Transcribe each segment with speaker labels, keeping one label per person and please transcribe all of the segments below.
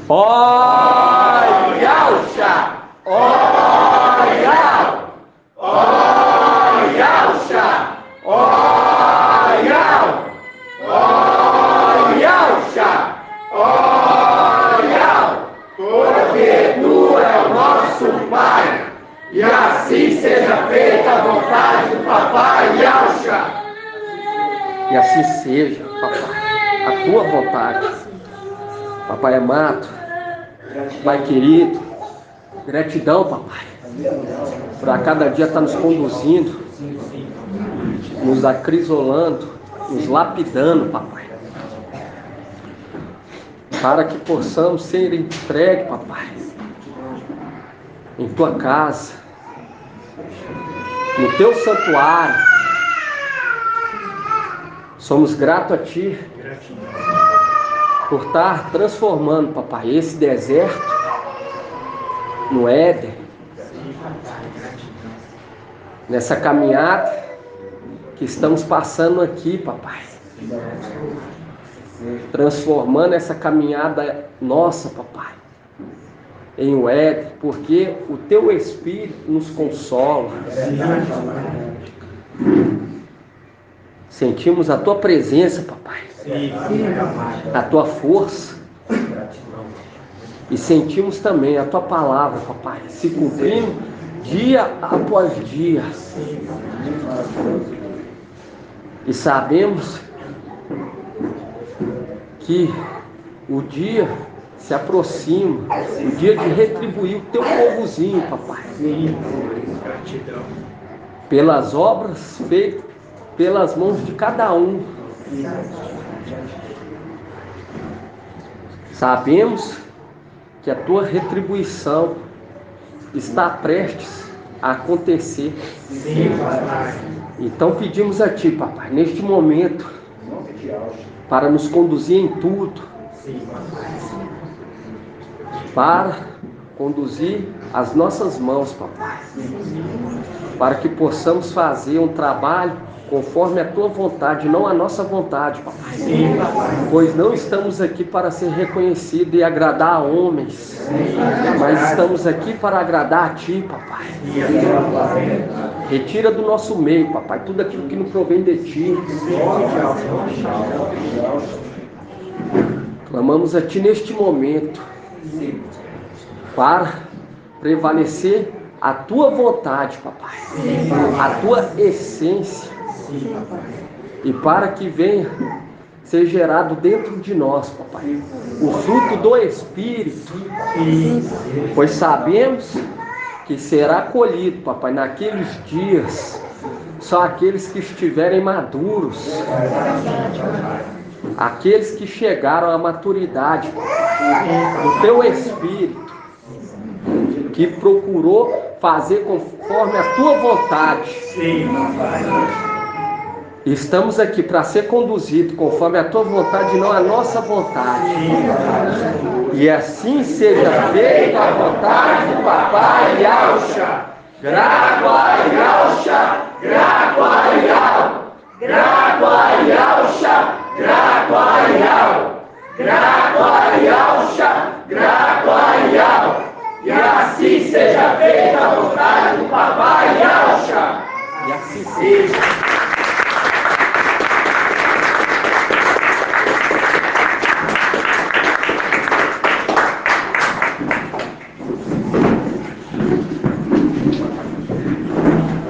Speaker 1: Ó Yahusha! Ó Yah! Ó Yahusha! Ó Yah! Ó Yahusha! Ó Yah! Porque Tu é o nosso Pai, e assim seja feita a vontade do Papai Yahusha.
Speaker 2: E assim seja, Papai, a Tua vontade. Papai amado, Pai querido, gratidão, Papai, por a cada dia estar nos conduzindo, nos acrisolando, nos lapidando, Papai, para que possamos ser entregues, Papai, em Tua casa, no Teu santuário. Somos gratos a Ti por estar transformando, Papai, esse deserto no Éden, nessa caminhada que estamos passando aqui, Papai, transformando essa caminhada nossa, Papai, em um Éden, porque o Teu Espírito nos consola. Sentimos a Tua presença, Papai, a Tua força, e sentimos também a Tua palavra, Papai, se cumprindo dia após dia. E sabemos que o dia se aproxima, o dia de retribuir o Teu povozinho, Papai, pelas obras feitas pelas mãos de cada um. Sabemos que a Tua retribuição está prestes a acontecer. Então pedimos a Ti, Papai, neste momento, para nos conduzir em tudo, para conduzir as nossas mãos, Papai, para que possamos fazer um trabalho conforme a Tua vontade, não a nossa vontade, Papai. Pois não estamos aqui para ser reconhecidos e agradar a homens, mas estamos aqui para agradar a Ti, Papai. Retira do nosso meio, Papai, tudo aquilo que não provém de Ti. Clamamos a Ti neste momento para prevalecer a Tua vontade, Papai, a Tua essência, e para que venha ser gerado dentro de nós, Papai, o fruto do Espírito, pois sabemos que será colhido, Papai, naqueles dias só aqueles que estiverem maduros, aqueles que chegaram à maturidade, o Teu Espírito, que procurou fazer conforme a Tua vontade. Estamos aqui para ser conduzido conforme a Tua vontade e não a nossa vontade. E assim seja feita a vontade do Papai Yahusha. Gragua Yahusha, Gragua Yah, Gragua Yahusha, Gragua Yah, Gragua Yahusha, Gragua Yah. E assim seja feita a vontade do Papai Yahusha. E assim seja.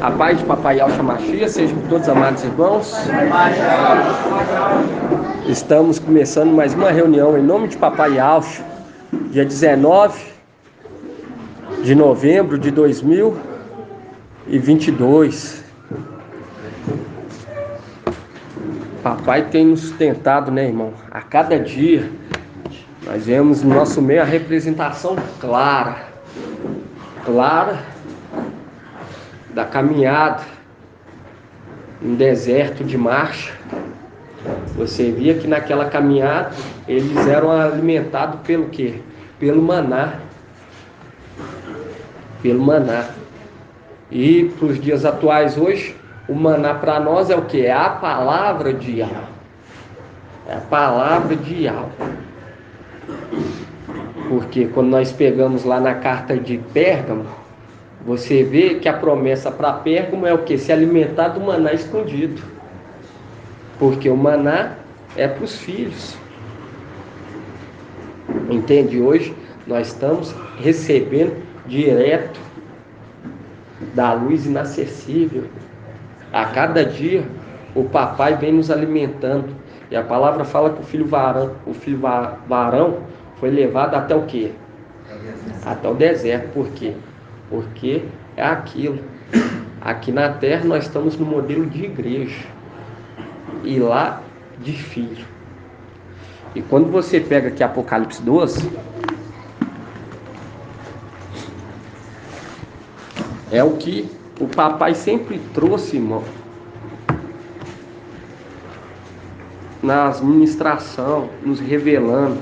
Speaker 2: A paz de Papai Yahusha Mashiach seja com todos, amados irmãos. Estamos começando mais uma reunião em nome de Papai Yahusha, dia 19 de novembro de 2022. Papai tem nos sustentado, né, irmão? A cada dia nós vemos no nosso meio a representação clara da caminhada em deserto de marcha. Você via que naquela caminhada eles eram alimentados pelo quê? Pelo maná. E para os dias atuais hoje, o maná para nós é o quê? É a palavra de Yahweh. É a palavra de Yahweh. Porque quando nós pegamos lá na carta de Pérgamo, você vê que a promessa para Pérgamo é o quê? Se alimentar do maná escondido. Porque o maná é para os filhos. Entende? Hoje nós estamos recebendo direto da luz inacessível. A cada dia o papai vem nos alimentando. E a palavra fala que o filho varão foi levado até o quê? Até o deserto. Por quê? Porque é aquilo. Aqui na terra nós estamos no modelo de igreja. E lá de filho. E quando você pega aqui Apocalipse 12, é o que o papai sempre trouxe, irmão, nas ministrações, nos revelando.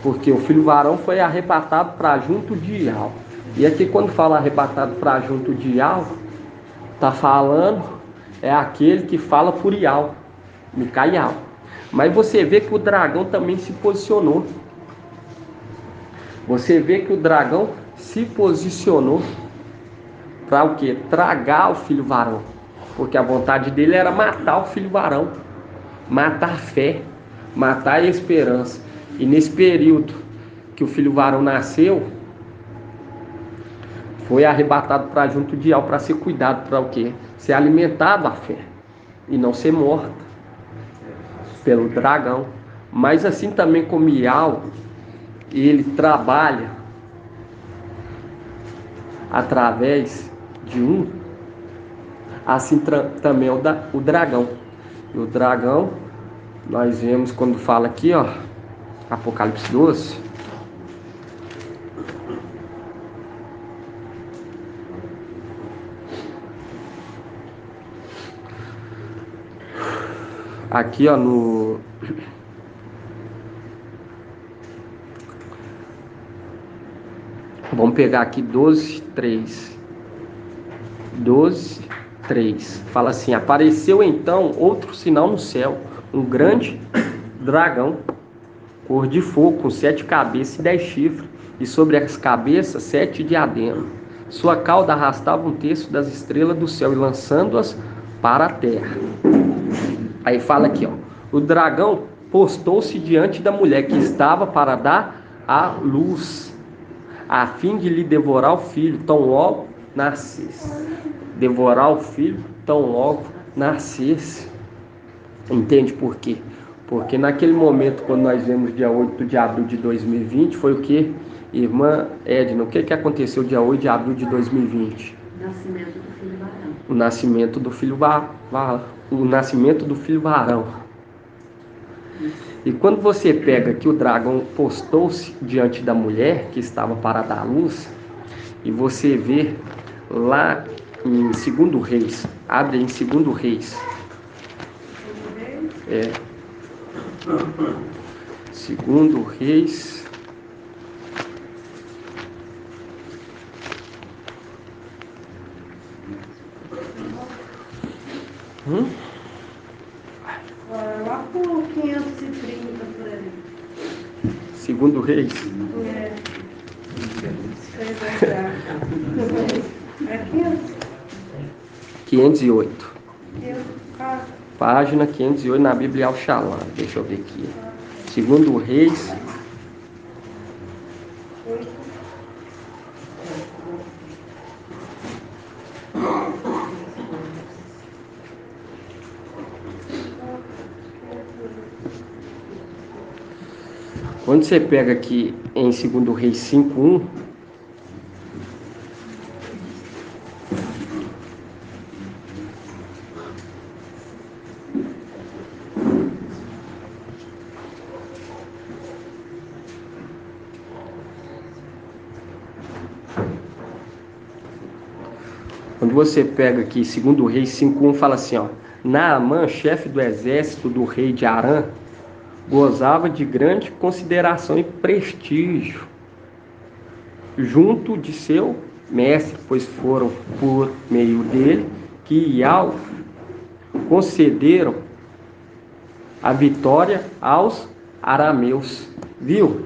Speaker 2: Porque o filho varão foi arrebatado para junto de Ial. E aqui quando fala arrebatado para junto de Ial, está falando, é aquele que fala por Ial, Micaial. Mas você vê que o dragão também se posicionou. Você vê que o dragão se posicionou para o quê? Tragar o filho varão. Porque a vontade dele era matar o filho varão. Matar a fé. Matar a esperança. E nesse período que o filho varão nasceu, foi arrebatado para junto de Ial para ser cuidado para o quê? Ser alimentado a fé. E não ser morta pelo dragão. Mas assim também como Ial, ele trabalha através de um, assim também o dragão. E o dragão, nós vemos quando fala aqui, ó, Apocalipse 12, aqui ó, vamos pegar aqui 12:3. 12:3 fala assim: apareceu então outro sinal no céu, um grande dragão, cor de fogo, com 7 cabeças e 10 chifres, e sobre as cabeças 7 diademas. Sua cauda arrastava um terço das estrelas do céu e lançando-as para a terra. Aí fala aqui, ó, o dragão postou-se diante da mulher que estava para dar a luz, a fim de lhe devorar o filho tão logo nascesse. Devorar o filho tão logo nascesse. Entende por quê? Porque naquele momento, quando nós vemos dia 8 de abril de 2020, foi o que? Irmã Edna, o que aconteceu dia 8 de abril de 2020?
Speaker 3: Nascimento do filho varão.
Speaker 2: O nascimento do filho o nascimento do filho varão. E quando você pega que o dragão postou-se diante da mulher que estava para dar luz, e você vê lá em 2 Reis, abre em 2 Reis. É. 2 Reis.
Speaker 3: Lá por 530 por aí.
Speaker 2: 2 Reis.
Speaker 3: É 500.
Speaker 2: 508.
Speaker 3: Ah,
Speaker 2: Página 508 na Bíblia Al-Shalom. Deixa eu ver aqui. 2 Reis. Quando você pega aqui em 2 Reis 5:1, quando você pega aqui 2 Reis 5:1, fala assim, ó: Naamã, chefe do exército do rei de Arã, gozava de grande consideração e prestígio junto de seu mestre, pois foram por meio dele que Ial concederam a vitória aos arameus. Viu?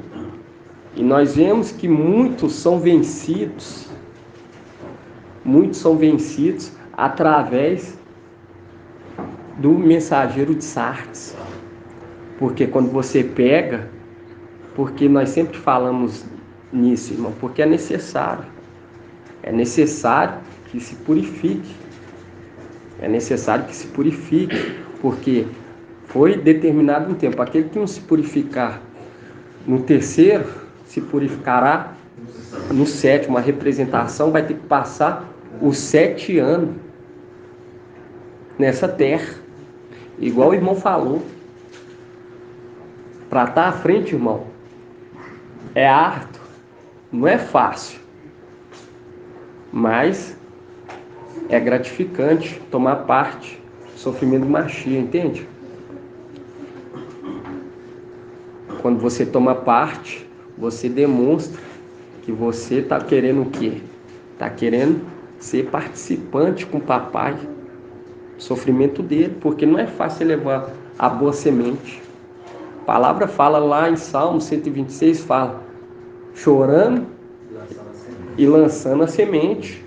Speaker 2: E nós vemos que muitos são vencidos através do mensageiro de Sardes. Porque quando você pega, porque nós sempre falamos nisso, irmão, porque é necessário que se purifique. É necessário que se purifique, porque foi determinado um tempo. Aquele que não se purificar no terceiro, se purificará no sétimo. A representação vai ter que passar os 7 anos nessa terra. Igual o irmão falou. Para estar à frente, irmão, é árduo, não é fácil. Mas é gratificante tomar parte do sofrimento do Mashiach, entende? Quando você toma parte, você demonstra que você está querendo o quê? Está querendo ser participante com o papai do sofrimento dele, porque não é fácil levar a boa semente. A palavra fala lá em Salmo 126, fala, chorando e lançando a semente.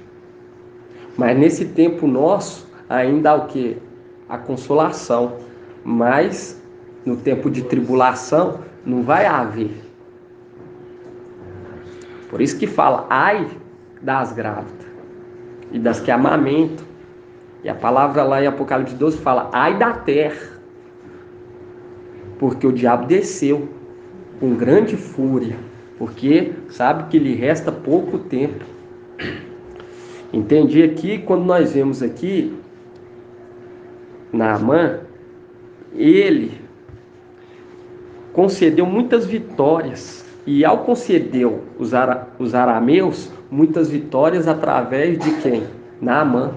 Speaker 2: Mas nesse tempo nosso, ainda há o quê? A consolação. Mas no tempo de tribulação, não vai haver. Por isso que fala, ai das grávidas e das que amamentam. E a palavra lá em Apocalipse 12 fala, ai da terra. Porque o diabo desceu com grande fúria. Porque sabe que lhe resta pouco tempo. Entendi aqui, quando nós vemos aqui, Naamã, ele concedeu muitas vitórias. E ao conceder os arameus, muitas vitórias através de quem? Naamã.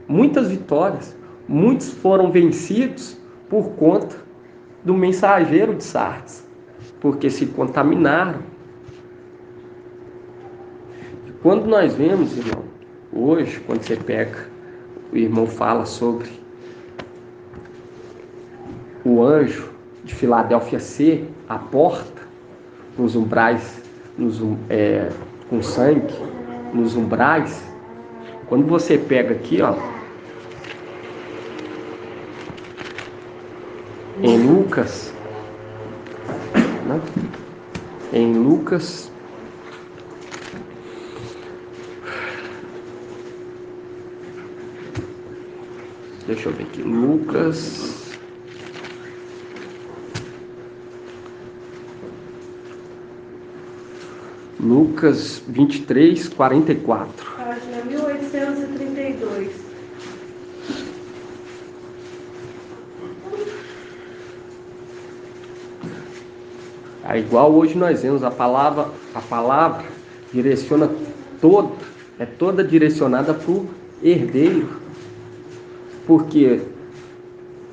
Speaker 2: Muitas vitórias. Muitos foram vencidos por conta do mensageiro de Sardes. Porque se contaminaram. E quando nós vemos, irmão, hoje, quando você pega, o irmão fala sobre o anjo de Filadélfia ser a porta nos umbrais, com sangue, nos umbrais. Quando você pega aqui, ó, em Lucas, né? Em Lucas, deixa eu ver aqui, Lucas 23, 44.
Speaker 3: Página 1832.
Speaker 2: É igual hoje nós vemos a palavra direciona toda direcionada para o herdeiro. Porque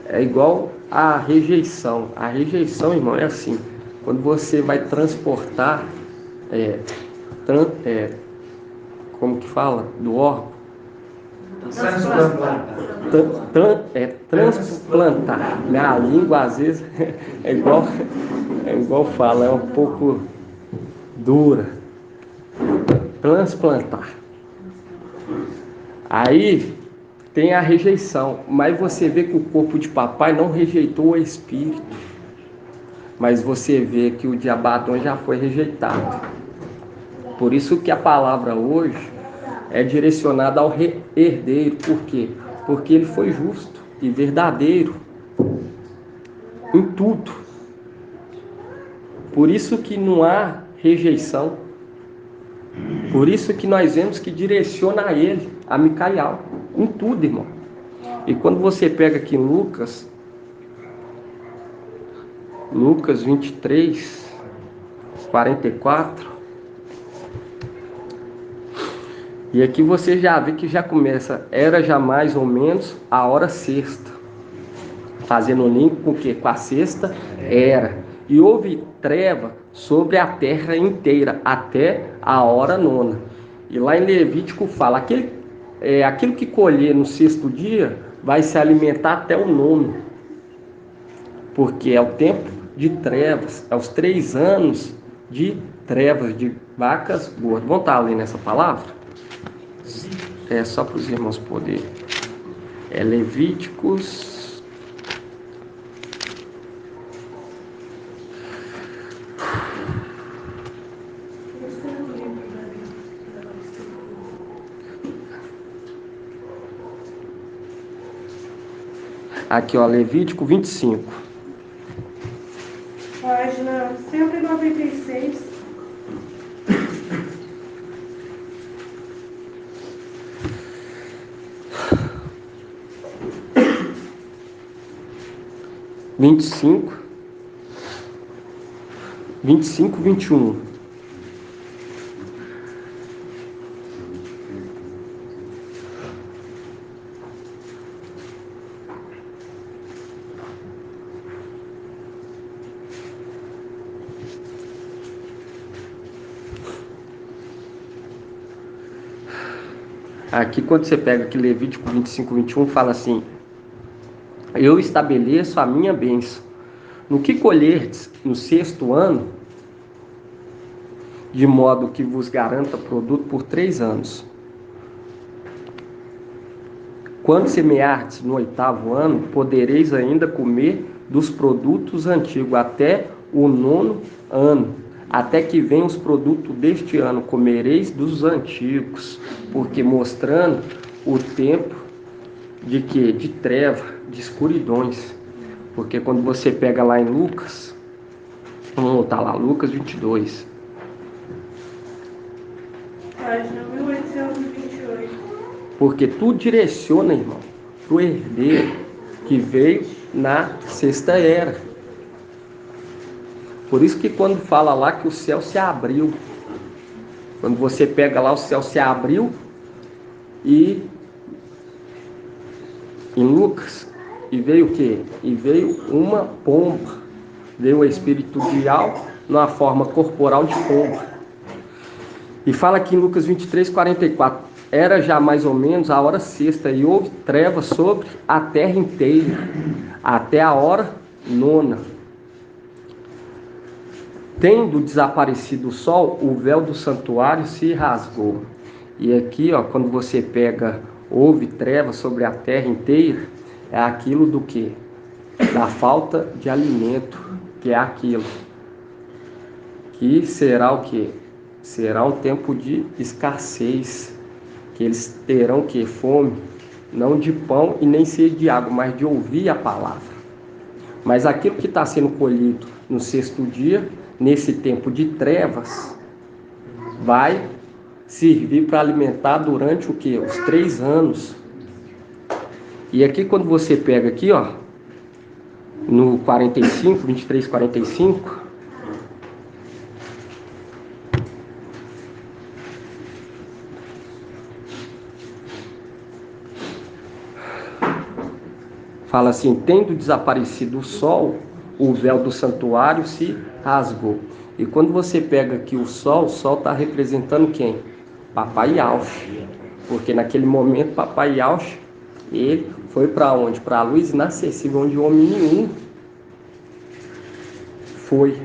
Speaker 2: é igual a rejeição. A rejeição, irmão, é assim. Quando você vai transportar, como que fala? Do órgão? Transplantar. Minha língua, às vezes, é igual fala, é um pouco dura. Transplantar. Aí tem a rejeição, mas você vê que o corpo de papai não rejeitou o espírito, mas você vê que o de Abaddon já foi rejeitado. Por isso que a palavra hoje é direcionada ao herdeiro. Por quê? Porque ele foi justo e verdadeiro em tudo. Por isso que não há rejeição. Por isso que nós vemos que direciona a ele, a Micaial, em tudo, irmão. E quando você pega aqui em Lucas 23, 44, e aqui você já vê que já começa, era já mais ou menos a hora sexta, fazendo um link com o que? Com a sexta era. E houve treva sobre a terra inteira, até a hora nona. E lá em Levítico fala, aquilo que colher no sexto dia, vai se alimentar até o nono. Porque é o tempo de trevas, é os 3 anos de trevas, de vacas gordas. Vamos estar lendo essa palavra? É só para os irmãos poderem. É Levíticos. Aqui, ó, Levítico 25.
Speaker 3: Página 196.
Speaker 2: Vinte e cinco, 21. Aqui, quando você pega aqui Levítico 25, 21, fala assim: eu estabeleço a minha bênção no que colherdes no 6º ano, de modo que vos garanta produto por 3 anos. Quando semeardes no 8º ano, podereis ainda comer dos produtos antigos até o 9º ano. Até que venham os produtos deste ano, comereis dos antigos, porque mostrando o tempo de quê? De treva, de escuridões. Porque quando você pega lá em Lucas, vamos voltar lá, Lucas 22.
Speaker 3: Página 1828.
Speaker 2: Porque tu direciona, irmão, para o herdeiro que veio na 6ª era. Por isso que quando fala lá que o céu se abriu, quando você pega lá, o céu se abriu, e em Lucas, e veio o quê? E veio uma pomba, veio o espírito de algo numa forma corporal de pomba. E fala aqui em Lucas 23, 44, era já mais ou menos a hora 6ª, e houve trevas sobre a terra inteira, até a hora 9ª. Tendo desaparecido o sol, o véu do santuário se rasgou. E aqui, ó, quando você pega, houve trevas sobre a terra inteira, é aquilo do quê? Da falta de alimento, que é aquilo. Que será o quê? Será um tempo de escassez, que eles terão que fome, não de pão e nem sede de água, mas de ouvir a palavra. Mas aquilo que está sendo colhido no 6º dia, nesse tempo de trevas, vai servir para alimentar durante o quê? Os 3 anos. E aqui quando você pega aqui, ó, no 45, 23, 45, fala assim: tendo desaparecido o sol, o véu do santuário se rasgou. E quando você pega aqui o sol está representando quem? Papai Yahweh. Porque naquele momento Papai Yahweh, ele foi para onde? Para a luz inacessível, onde o homem nenhum foi,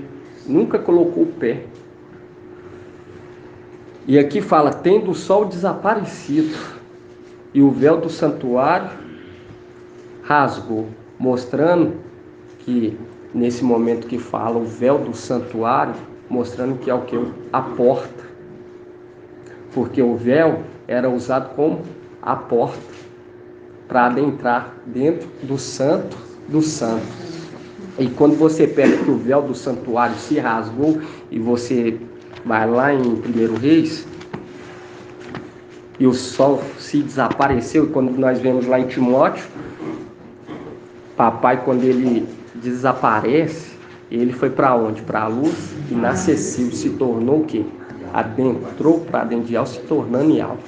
Speaker 2: nunca colocou o pé. E aqui fala: tendo o sol desaparecido e o véu do santuário rasgou, mostrando que nesse momento que fala o véu do santuário, mostrando que é o que? A porta. Porque o véu era usado como a porta para adentrar dentro do santo dos santos. E quando você pega que o véu do santuário se rasgou, e você vai lá em 1 Reis, e o sol se desapareceu, e quando nós vemos lá em Timóteo, papai, quando ele desaparece, ele foi para onde? Para a luz inacessível, se tornou o quê? Adentrou para dentro de algo, se tornando em algo.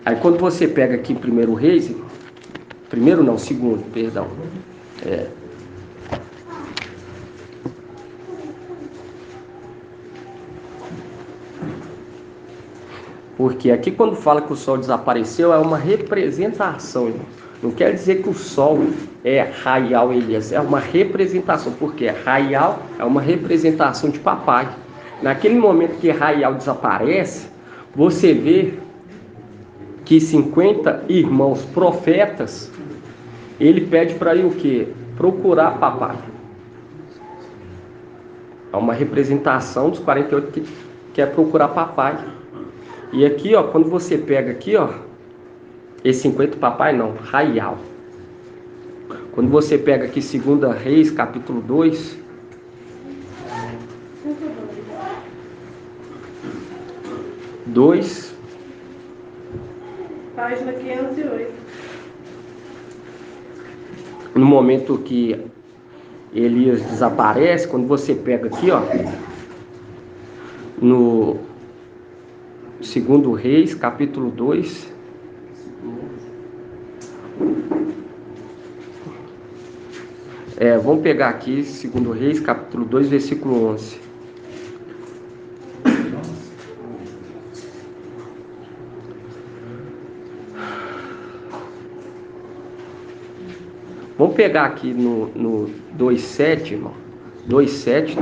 Speaker 2: Aí quando você pega aqui em 1 Reis, segundo, perdão. Porque aqui quando fala que o sol desapareceu, é uma representação, irmão. Não quer dizer que o sol é Raial Elias, é uma representação, porque Raial é uma representação de papai. Naquele momento que Raial desaparece, você vê que 50 irmãos profetas, ele pede para ir o quê? Procurar papai. É uma representação dos 48 que quer procurar papai. E aqui, ó, quando você pega aqui, ó, esse 50 papai não, Raial. Quando você pega aqui 2 Reis, capítulo 2,
Speaker 3: Página 508.
Speaker 2: No momento que Elias desaparece, quando você pega aqui, ó, no 2 Reis, capítulo 2, vamos pegar aqui 2 Reis, capítulo 2, versículo 11. Vamos pegar aqui no 2,7, irmão. 2,7.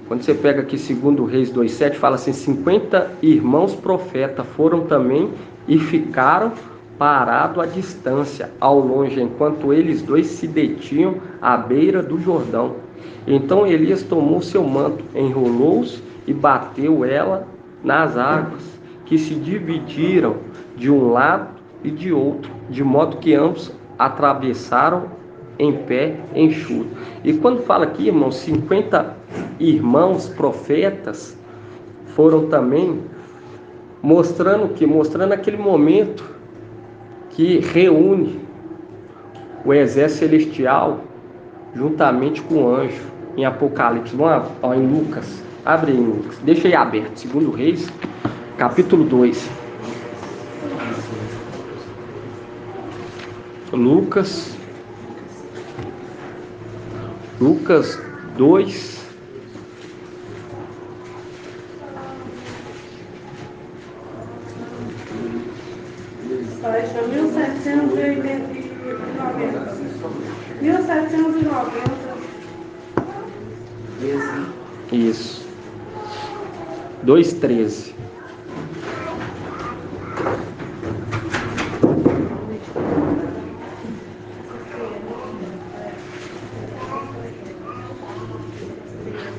Speaker 2: Quando você pega aqui 2 Reis 2,7, fala assim: 50 irmãos profetas foram também e ficaram parados à distância, ao longe, enquanto eles dois se detinham à beira do Jordão. Então Elias tomou seu manto, enrolou-os e bateu ela nas águas, que se dividiram de um lado e de outro, de modo que ambos atravessaram em pé enxuto. E quando fala aqui, irmãos, 50 irmãos profetas foram também, mostrando que mostrando aquele momento que reúne o exército celestial juntamente com o anjo em Apocalipse. Vamos lá, em Lucas. Abre aí, Lucas. Deixa aí aberto. 2 Reis, capítulo 2. Lucas 2.
Speaker 3: Página 1790. 1790.
Speaker 2: Isso. 2,13.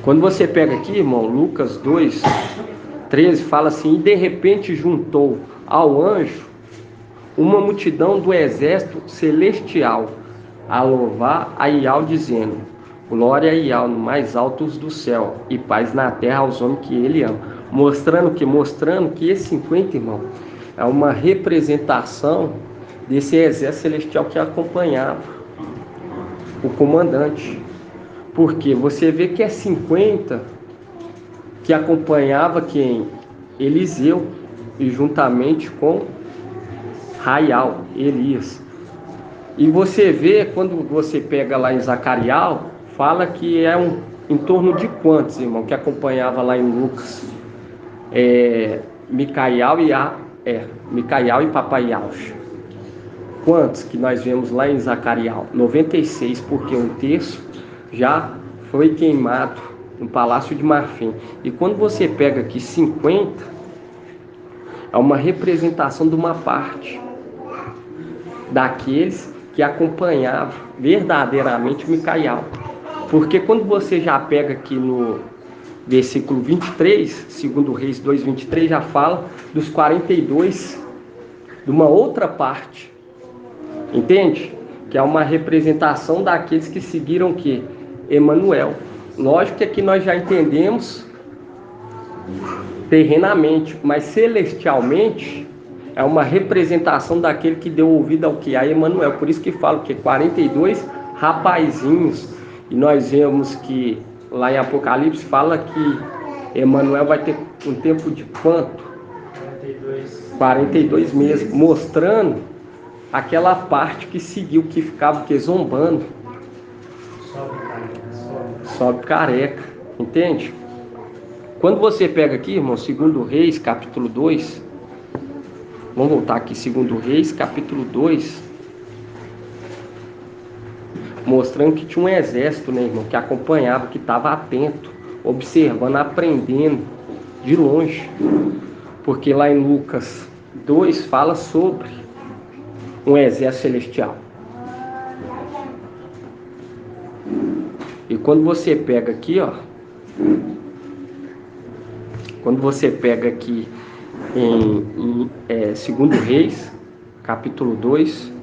Speaker 2: Quando você pega aqui, irmão, Lucas 2,13, fala assim: e de repente juntou ao anjo uma multidão do exército celestial a louvar a Iau, dizendo: glória a Iau no mais altos do céu e paz na terra aos homens que ele ama. Mostrando que esse 50, irmão, é uma representação desse exército celestial que acompanhava o comandante. Porque você vê que é 50 que acompanhava quem? Eliseu, e juntamente com Raial, Elias. E você vê, quando você pega lá em Zacarias, fala que é em torno de quantos, irmão, que acompanhava lá em Lucas? Micael e Papai Yaush. Quantos que nós vemos lá em Zacarias? 96, porque um terço já foi queimado no Palácio de Marfim. E quando você pega aqui 50, é uma representação de uma parte daqueles que acompanhavam verdadeiramente Micael. Porque quando você já pega aqui no versículo 23, 2 Reis 2,23, já fala dos 42 de uma outra parte. Entende? Que é uma representação daqueles que seguiram o quê? Emanuel. Lógico que aqui nós já entendemos terrenamente, mas celestialmente é uma representação daquele que deu ouvido ao que? A Emanuel. Por isso que falo que 42 rapazinhos. E nós vemos que lá em Apocalipse fala que Emanuel vai ter um tempo de quanto? 42 meses, mostrando aquela parte que seguiu, que ficava zombando. Sobe careca, entende? Quando você pega aqui, irmão, 2 Reis, capítulo 2, vamos voltar aqui, 2 Reis, capítulo 2, mostrando que tinha um exército, né, irmão, que acompanhava, que estava atento, observando, aprendendo de longe. Porque lá em Lucas 2 fala sobre um exército celestial. E quando você pega aqui, ó, quando você pega aqui em 2 Reis, capítulo 2,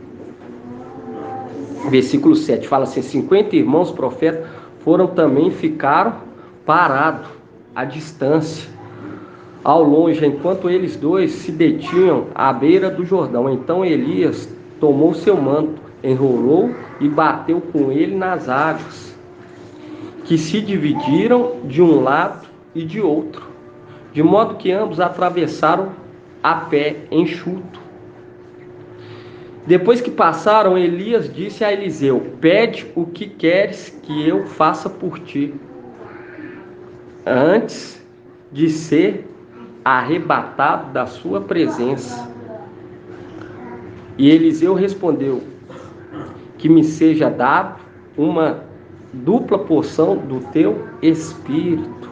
Speaker 2: versículo 7, fala assim: 50 irmãos profetas foram também, ficaram parados à distância, ao longe, enquanto eles dois se detinham à beira do Jordão. Então Elias tomou seu manto, enrolou e bateu com ele nas águas, que se dividiram de um lado e de outro, de modo que ambos atravessaram a pé enxuto. Depois que passaram, Elias disse a Eliseu: pede o que queres que eu faça por ti, antes de ser arrebatado da sua presença. E Eliseu respondeu: que me seja dado uma dupla porção do teu espírito.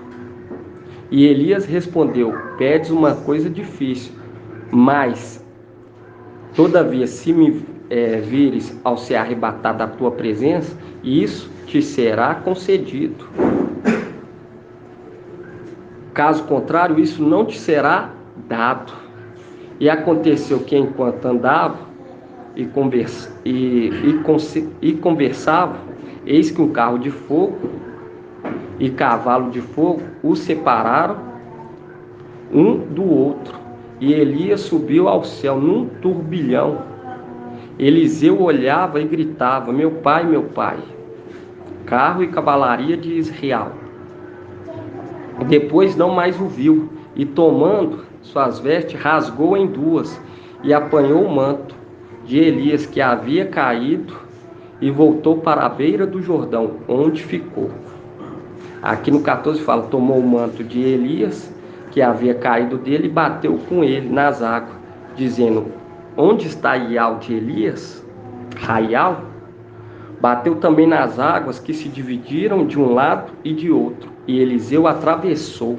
Speaker 2: E Elias respondeu: pedes uma coisa difícil, mas todavia, se me vires ao ser arrebatado da tua presença, isso te será concedido. Caso contrário, isso não te será dado. E aconteceu que, enquanto andava e conversava, eis que um carro de fogo e cavalo de fogo os separaram um do outro. E Elias subiu ao céu num turbilhão. Eliseu olhava e gritava: meu pai, carro e cavalaria de Israel. Depois não mais o viu, e tomando suas vestes, rasgou em duas, e apanhou o manto de Elias que havia caído, e voltou para a beira do Jordão, onde ficou. Aqui no 14 fala: tomou o manto de Elias que havia caído dele e bateu com ele nas águas, dizendo: onde está Ial de Elias? Raial? Bateu também nas águas, que se dividiram de um lado e de outro, e Eliseu atravessou.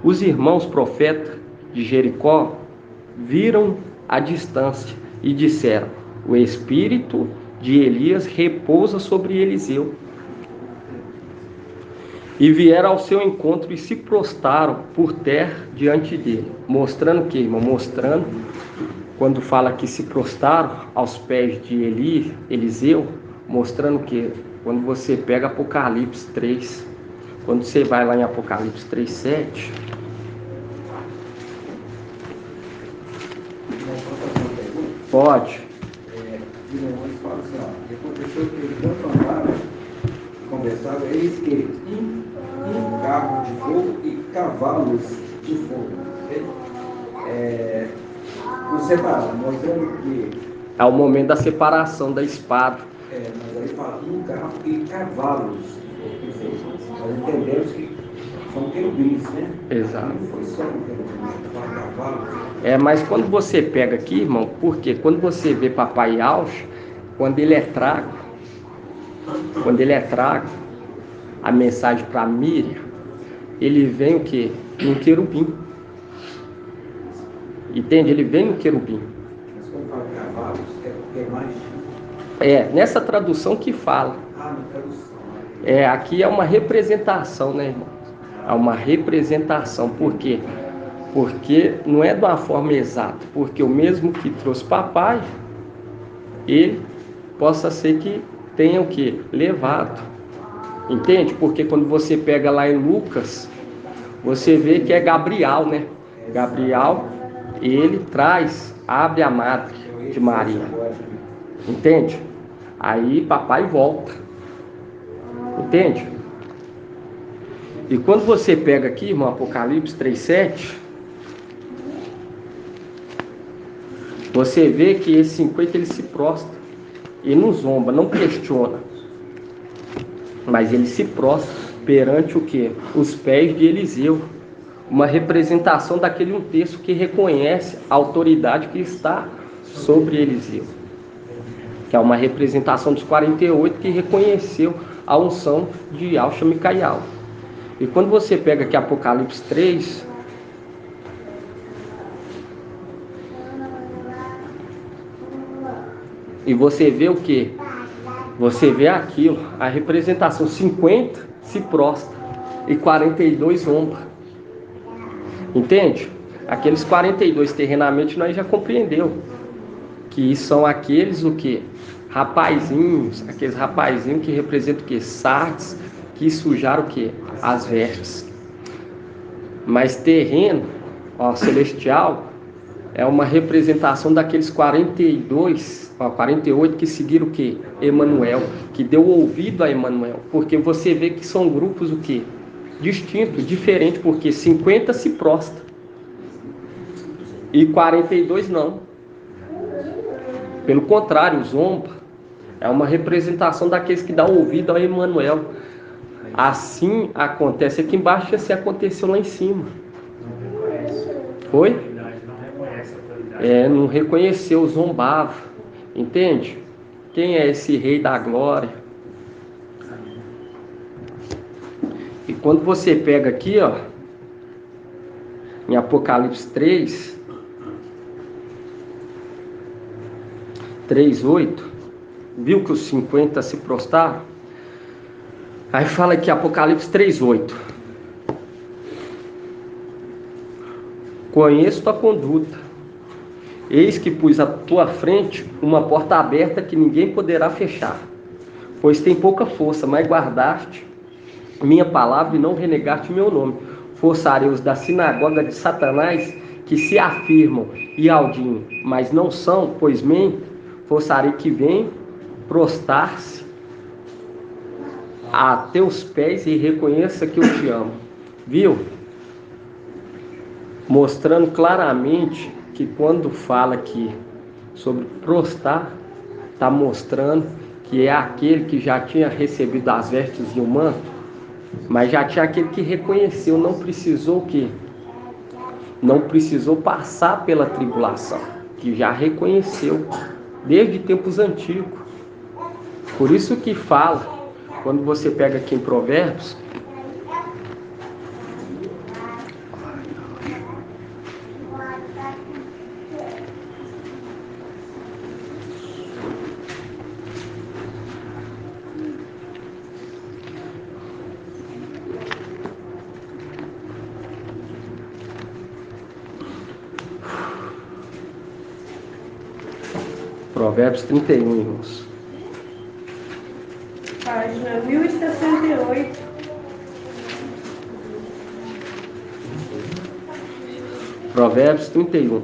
Speaker 2: Os irmãos profetas de Jericó viram a distância e disseram: o espírito de Elias repousa sobre Eliseu. E vieram ao seu encontro e se prostraram por terra diante dele. Mostrando o que, irmão? Mostrando, quando fala que se prostraram aos pés de Eliseu, mostrando que quando você pega Apocalipse 3, quando você vai lá em Apocalipse 3:7. Pode.
Speaker 1: Fala assim, ó, e aconteceu que eles tanto andaram, conversavam, eis que um carro de fogo e cavalos de fogo. Os separaram, mostrando que...
Speaker 2: É o momento da separação da espada.
Speaker 1: Mas aí fala um carro e cavalos de fogo. Nós entendemos que são querubins, né?
Speaker 2: Exato.
Speaker 1: Não foi só um querubim, são cavalos.
Speaker 2: Mas quando você pega aqui, irmão, porque quando você vê Papai Yaush, quando ele é trago, a mensagem para Miriam, ele vem o quê? Um querubim. Entende? Ele vem um querubim.
Speaker 1: Mas quando fala cavalos, é mais...
Speaker 2: Nessa tradução que fala.
Speaker 1: Na tradução.
Speaker 2: Aqui é uma representação, né, irmão? É uma representação. Por quê? Porque não é de uma forma exata. Porque o mesmo que trouxe papai, ele possa ser que tenha o quê? Levado. Entende? Porque quando você pega lá em Lucas, você vê que é Gabriel, né? Gabriel, ele abre a madre de Maria. Entende? Aí papai volta. Entende? E quando você pega aqui, irmão, Apocalipse 3:7, você vê que esse 50 ele se prostra. Ele não zomba, não questiona. Mas ele se prostra perante o quê? Os pés de Eliseu. Uma representação daquele um texto que reconhece a autoridade que está sobre Eliseu. que é uma representação dos 48 que reconheceu a unção de Yahshua Micael. E quando você pega aqui Apocalipse 3, e você vê o que? Você vê aquilo, a representação 50 se prostra e 42 zomba. Entende? Aqueles 42 terrenamente nós já compreendeu que são aqueles o que? Rapazinhos, aqueles rapazinhos que representam o que? Sardes, que sujaram o que? As vestes. Mas terreno, ó, celestial, é uma representação daqueles 42, ó, 48 que seguiram o que? Emanuel, que deu ouvido a Emanuel. Porque você vê que são grupos o que? Distintos, diferentes, porque 50 se prostra e 42 não. Pelo contrário, o zomba é uma representação daqueles que dão ouvido a Emanuel. Assim acontece aqui embaixo, assim aconteceu lá em cima. Foi? Não reconheceu, zombava. Entende? Quem é esse rei da glória? E quando você pega aqui, ó, em Apocalipse 3:8, viu que os 50 se prostraram? Aí fala aqui Apocalipse 3:8. Conheço tua conduta. Eis que pus à tua frente uma porta aberta que ninguém poderá fechar. Pois tem pouca força, mas guardaste minha palavra e não renegaste meu nome. Forçarei os da sinagoga de Satanás, que se afirmam Ialdinho, mas não são, pois mentem. Forçarei que venham prostrar-se a teus pés e reconheça que eu te amo. Viu? Mostrando claramente que quando fala aqui sobre prostrar, está mostrando que é aquele que já tinha recebido as vestes e o manto, mas já tinha aquele que reconheceu, não precisou o quê? Não precisou passar pela tribulação, que já reconheceu desde tempos antigos. Por isso que fala, quando você pega aqui em Provérbios, Provérbios 31, irmãos.
Speaker 3: Página 1068.
Speaker 2: Provérbios 31.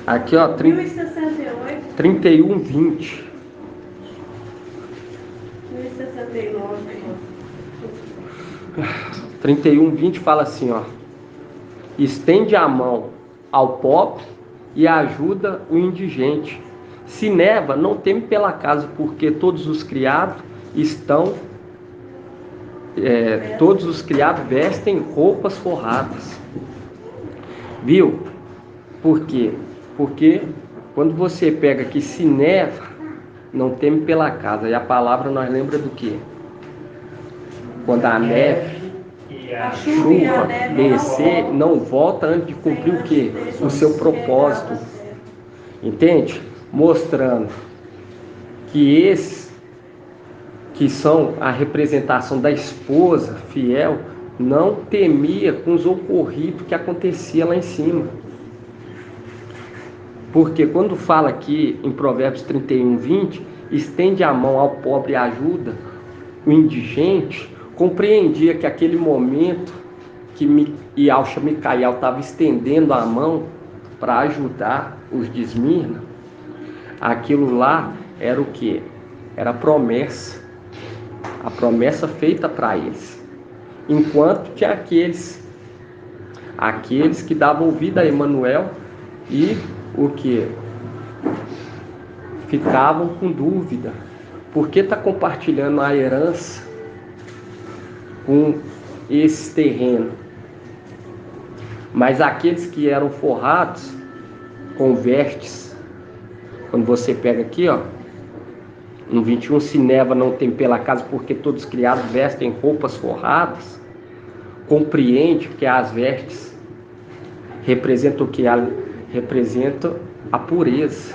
Speaker 2: Aqui, ó,
Speaker 3: 1068.
Speaker 2: 31, 20.
Speaker 3: 1069.
Speaker 2: 31, 20 fala assim, ó. Estende a mão ao pobre e ajuda o indigente. Se neva, não teme pela casa, porque todos os criados vestem roupas forradas. Viu? Por quê? Porque quando você pega que se neva, não teme pela casa. E a palavra nós lembra do quê? Quando a neve,
Speaker 3: A chuva e a
Speaker 2: chuva
Speaker 3: neve
Speaker 2: descer, não volta antes de cumprir o quê? O seu propósito. Entende? Mostrando que esses que são a representação da esposa fiel não temia com os ocorridos que acontecia lá em cima. Porque quando fala aqui em Provérbios 31, 20, estende a mão ao pobre e ajuda o indigente, compreendia que aquele momento que Yahshua Micael estava estendendo a mão para ajudar os de Esmirna, aquilo lá era o quê? Era a promessa feita para eles. enquanto tinha aqueles que davam ouvido a Emanuel e o que? Ficavam com dúvida. Por que está compartilhando a herança com esse terreno? Mas aqueles que eram forrados com vestes, quando você pega aqui, ó, no 21, se neva não tem pela casa, porque todos criados vestem roupas forradas, compreende que as vestes representam o que? Representam a pureza.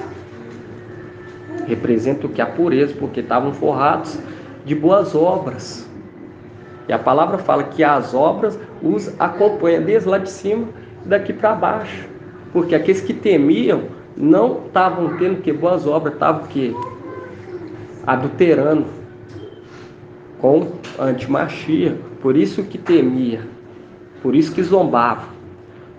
Speaker 2: Representa o que? A pureza, porque estavam forrados de boas obras. E a palavra fala que as obras os acompanham desde lá de cima, daqui para baixo. Porque aqueles que temiam não estavam tendo que boas obras, estavam que? Adulterando com antimachia. Por isso que temia, por isso que zombava.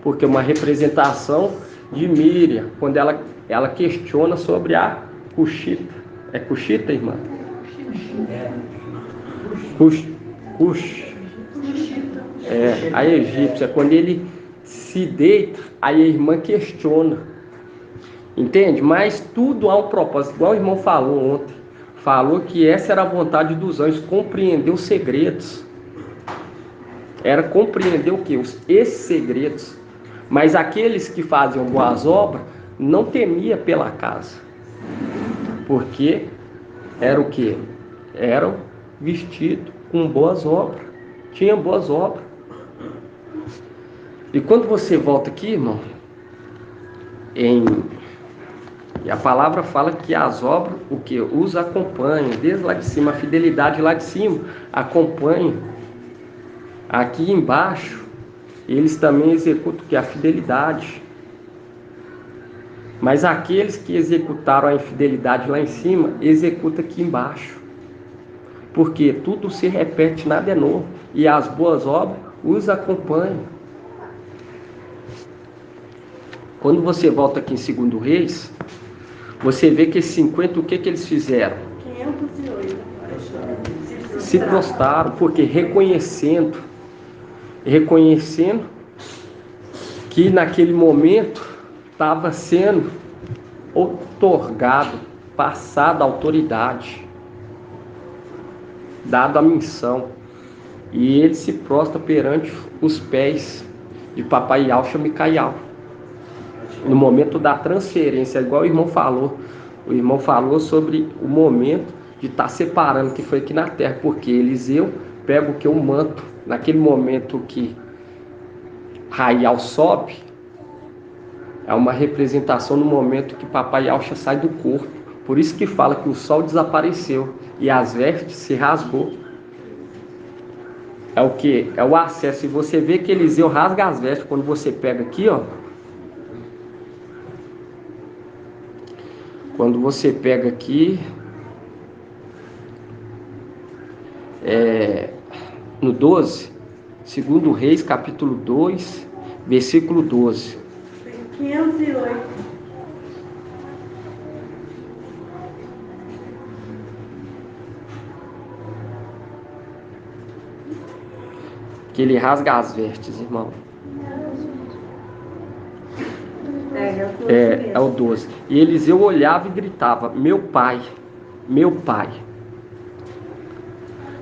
Speaker 2: Porque é uma representação de Miriam, quando ela questiona sobre a Cuxita. É Cuxita, irmã? É, a egípcia. Quando ele se deita, aí a irmã questiona. Entende? Mas tudo há um propósito. Igual o irmão falou ontem. Falou que essa era a vontade dos anjos, compreender os segredos. Era compreender o quê? Esses segredos. Mas aqueles que faziam boas obras não temia pela casa. Porque era o quê? Eram vestidos com boas obras. Tinham boas obras. E quando você volta aqui, irmão, e a palavra fala que as obras, o que? Os acompanham, desde lá de cima, a fidelidade lá de cima, acompanha. Aqui embaixo, eles também executam o que? A fidelidade. Mas aqueles que executaram a infidelidade lá em cima, executam aqui embaixo. Porque tudo se repete, nada é novo. E as boas obras os acompanham. Quando você volta aqui em 2 Reis, você vê que esses 50, o que eles fizeram?
Speaker 3: 508.
Speaker 2: Se prostraram, porque reconhecendo que naquele momento estava sendo outorgado, passada a autoridade, dado a missão. E ele se prostra perante os pés de Papai Yahshua Micaial. No momento da transferência, igual o irmão falou. O irmão falou sobre o momento de estar separando, que foi aqui na terra. Porque Eliseu pega o que? O manto. Naquele momento que Raial sobe, é uma representação no momento que Papai Yahshua sai do corpo. Por isso que fala que o sol desapareceu e as vestes se rasgou. É o que? É o acesso. E você vê que Eliseu rasga as vestes. Quando você pega aqui, ó. Quando você pega aqui, no 12, 2 Reis, capítulo 2, versículo 12.
Speaker 3: 508.
Speaker 2: Que ele rasga as vestes, irmão. É o 12. E Eliseu olhava e gritava: meu pai,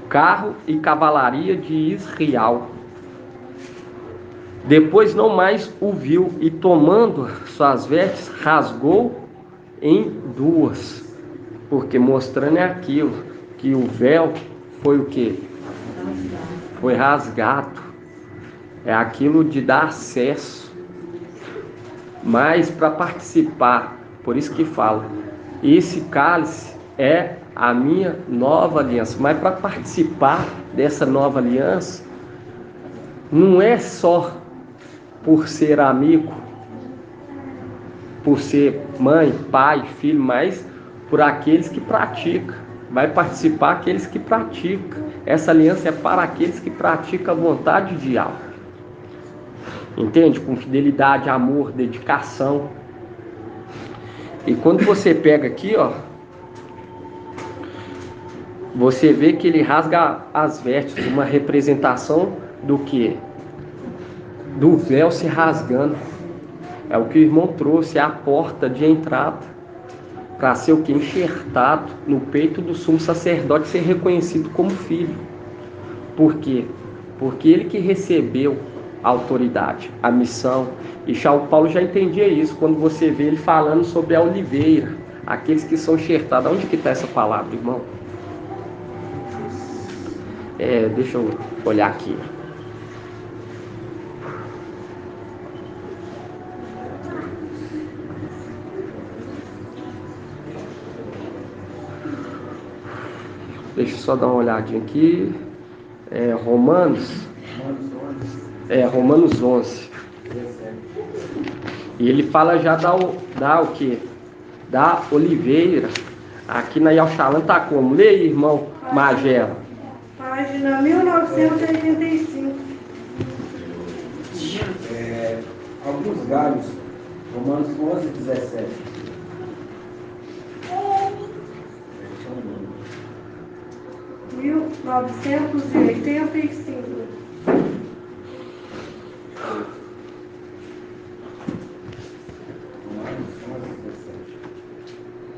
Speaker 2: carro e cavalaria de Israel. Depois não mais o viu, e tomando suas vestes, rasgou em duas. Porque mostrando aquilo, que o véu foi o quê? Foi rasgado. É aquilo de dar acesso. Mas para participar, por isso que fala, esse cálice é a minha nova aliança. Mas para participar dessa nova aliança, não é só por ser amigo, por ser mãe, pai, filho, mas por aqueles que praticam. Vai participar aqueles que praticam. Essa aliança é para aqueles que praticam a vontade de Yahweh. Entende? Com fidelidade, amor, dedicação. E quando você pega aqui, ó, você vê que ele rasga as vestes, uma representação do que? Do véu se rasgando. É o que o irmão trouxe, é a porta de entrada, para ser o que? Enxertado no peito do sumo sacerdote, ser reconhecido como filho. Por quê? Porque ele que recebeu a autoridade, a missão. E Paulo já entendia isso quando você vê ele falando sobre a oliveira, aqueles que são enxertados. Onde que está essa palavra, irmão? Deixa eu olhar aqui. Deixa eu só dar uma olhadinha aqui. Romanos 11. E ele fala já da o quê? Da oliveira. Aqui na Yalxalã tá como? Lê aí, irmão Magela.
Speaker 3: Página 1985.
Speaker 1: Alguns galhos, Romanos 11, 17.
Speaker 3: Mil novecentos e 85.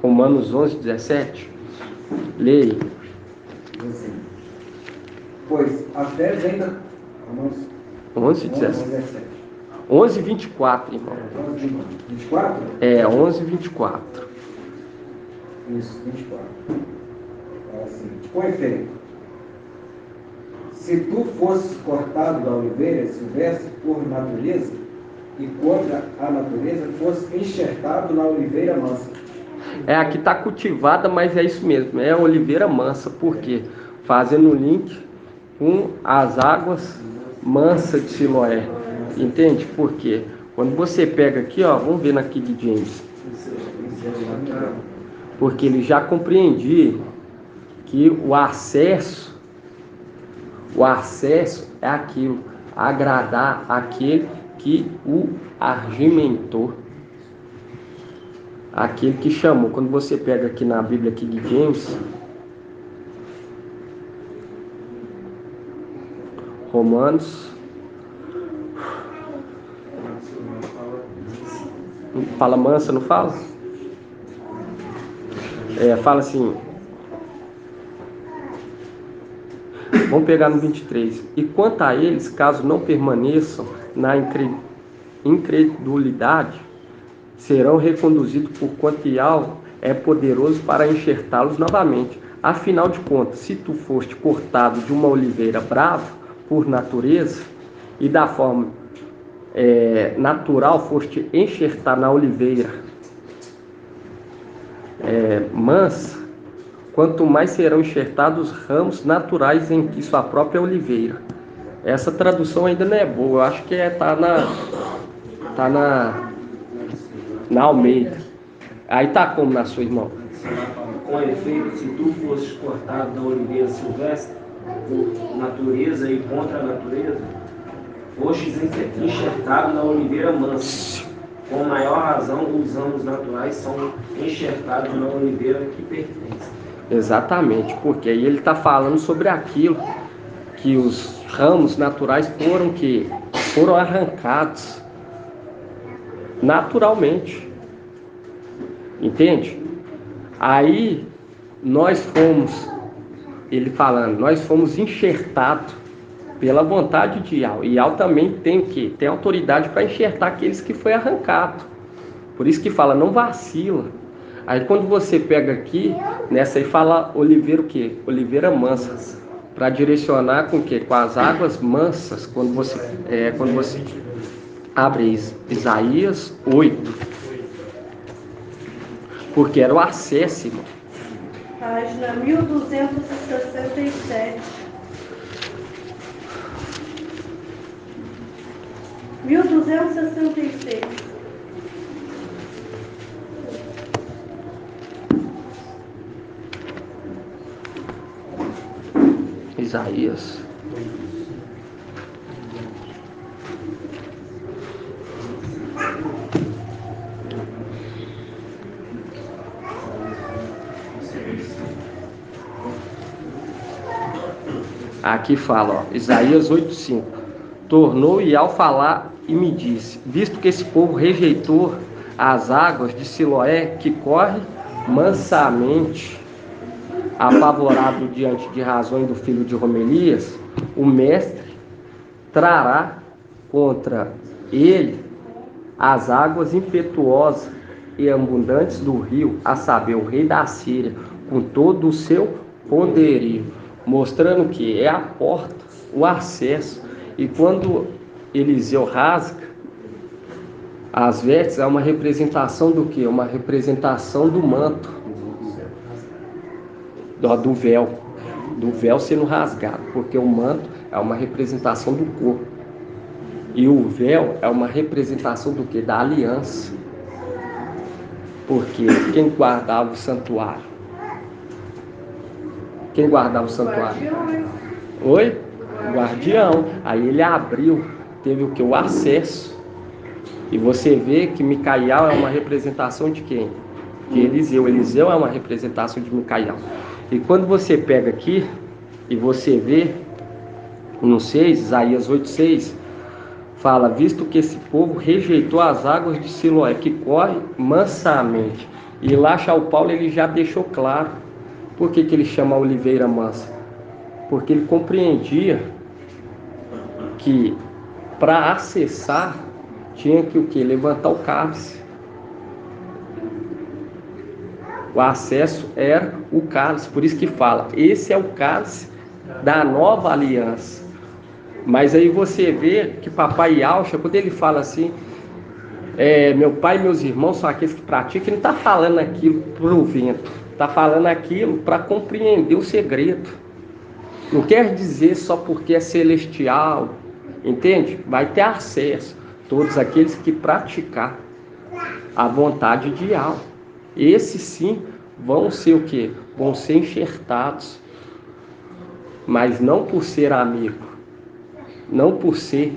Speaker 2: Romanos 11, 17. Leia.
Speaker 1: Assim, pois a fé vem da... Romanos
Speaker 2: 11, 17. 11, 24, irmão.
Speaker 1: 24?
Speaker 2: 11, 24.
Speaker 1: Isso, 24. Assim, com efeito, se tu fosses cortado da oliveira silvestre por natureza, e contra a natureza fosse enxertado na oliveira mansa.
Speaker 2: Aqui está cultivada, mas é isso mesmo, é a oliveira mansa. Por quê? Fazendo um link com as águas mansas de Siloé. Entende? Por quê? Quando você pega aqui, ó, vamos ver na King James. Porque ele já compreendia que o acesso é aquilo, agradar aquele que o argimentou, aquele que chamou. Quando você pega aqui na Bíblia King James, Romanos, fala mansa, não fala? Fala assim, vamos pegar no 23. E quanto a eles, caso não permaneçam na incredulidade, serão reconduzidos por quanto Ial é poderoso para enxertá-los novamente. Afinal de contas, se tu foste cortado de uma oliveira brava por natureza, e da forma natural foste enxertar na oliveira mansa, quanto mais serão enxertados os ramos naturais em que sua própria oliveira. Essa tradução ainda não é boa, eu acho que tá na Almeida. Aí tá como na sua, irmão?
Speaker 4: Com efeito, se tu fosses cortado da oliveira silvestre por natureza e contra a natureza, fostes enxertado na oliveira mansa. Com maior razão, os ramos naturais são enxertados na oliveira que pertence.
Speaker 2: Exatamente, porque aí ele está falando sobre aquilo que os ramos naturais foram arrancados naturalmente. Entende? Aí nós fomos enxertados pela vontade de Ial. Ial também tem autoridade para enxertar aqueles que foi arrancado. Por isso que fala, não vacila. Aí quando você pega aqui, nessa aí fala oliveira o quê? Oliveira mansa. Para direcionar com o quê? Com as águas mansas. Quando você abre Isaías 8. Porque era o acesso, irmão.
Speaker 3: Página 1267. 1266.
Speaker 2: Isaías. Aqui fala, ó, Isaías 8,5. Tornou e ao falar e me disse, visto que esse povo rejeitou as águas de Siloé, que corre mansamente, apavorado diante de razões do filho de Romelias, o mestre trará contra ele as águas impetuosas e abundantes do rio, a saber, o rei da Síria, com todo o seu poderio, mostrando que é a porta, o acesso. E quando Eliseu rasga as vestes, é uma representação do quê? Uma representação do manto, do véu sendo rasgado, porque o manto é uma representação do corpo. E o véu é uma representação do quê? Da aliança. Porque quem guardava o santuário? Quem guardava o santuário? Oi? O guardião. Aí ele abriu, teve o que? O acesso. E você vê que Micaial é uma representação de quem? De Eliseu. Eliseu é uma representação de Micaial. E quando você pega aqui e você vê no 6, Isaías 8,6, fala, visto que esse povo rejeitou as águas de Siloé, que corre mansamente. E lá São Paulo ele já deixou claro. Por que ele chama a oliveira mansa? Porque ele compreendia que para acessar tinha que o quê? Levantar o cálice. O acesso era o cálice, por isso que fala, esse é o cálice da nova aliança. Mas aí você vê que papai Alcha, quando ele fala assim, meu pai e meus irmãos são aqueles que praticam, ele não está falando aquilo para o vento, está falando aquilo para compreender o segredo. Não quer dizer só porque é celestial, entende? Vai ter acesso, todos aqueles que praticar a vontade de Yahweh. Esses sim vão ser o quê? Vão ser enxertados, mas não por ser amigo, não por ser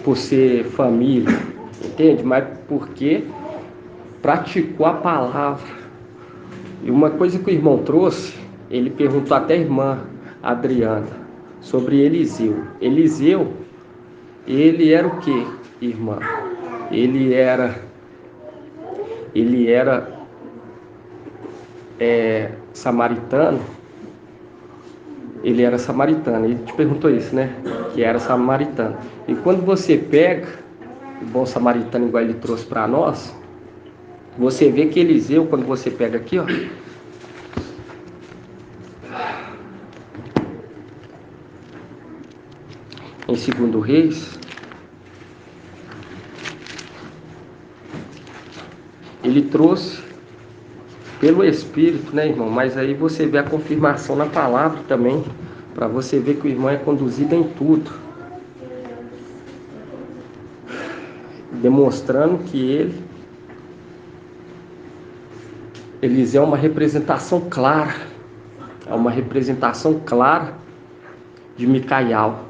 Speaker 2: por ser família, entende? Mas porque praticou a palavra. E uma coisa que o irmão trouxe, ele perguntou até a irmã Adriana sobre Eliseu. Eliseu, ele era o que, irmã? Ele era samaritano. Ele era samaritano. Ele te perguntou isso, né? Que era samaritano. E quando você pega o bom samaritano, igual ele trouxe para nós, você vê que Eliseu, quando você pega aqui, ó, em 2 Reis, ele trouxe pelo Espírito, né, irmão? Mas aí você vê a confirmação na palavra também, para você ver que o irmão é conduzido em tudo, demonstrando que Eliseu é uma representação clara, de Micaial,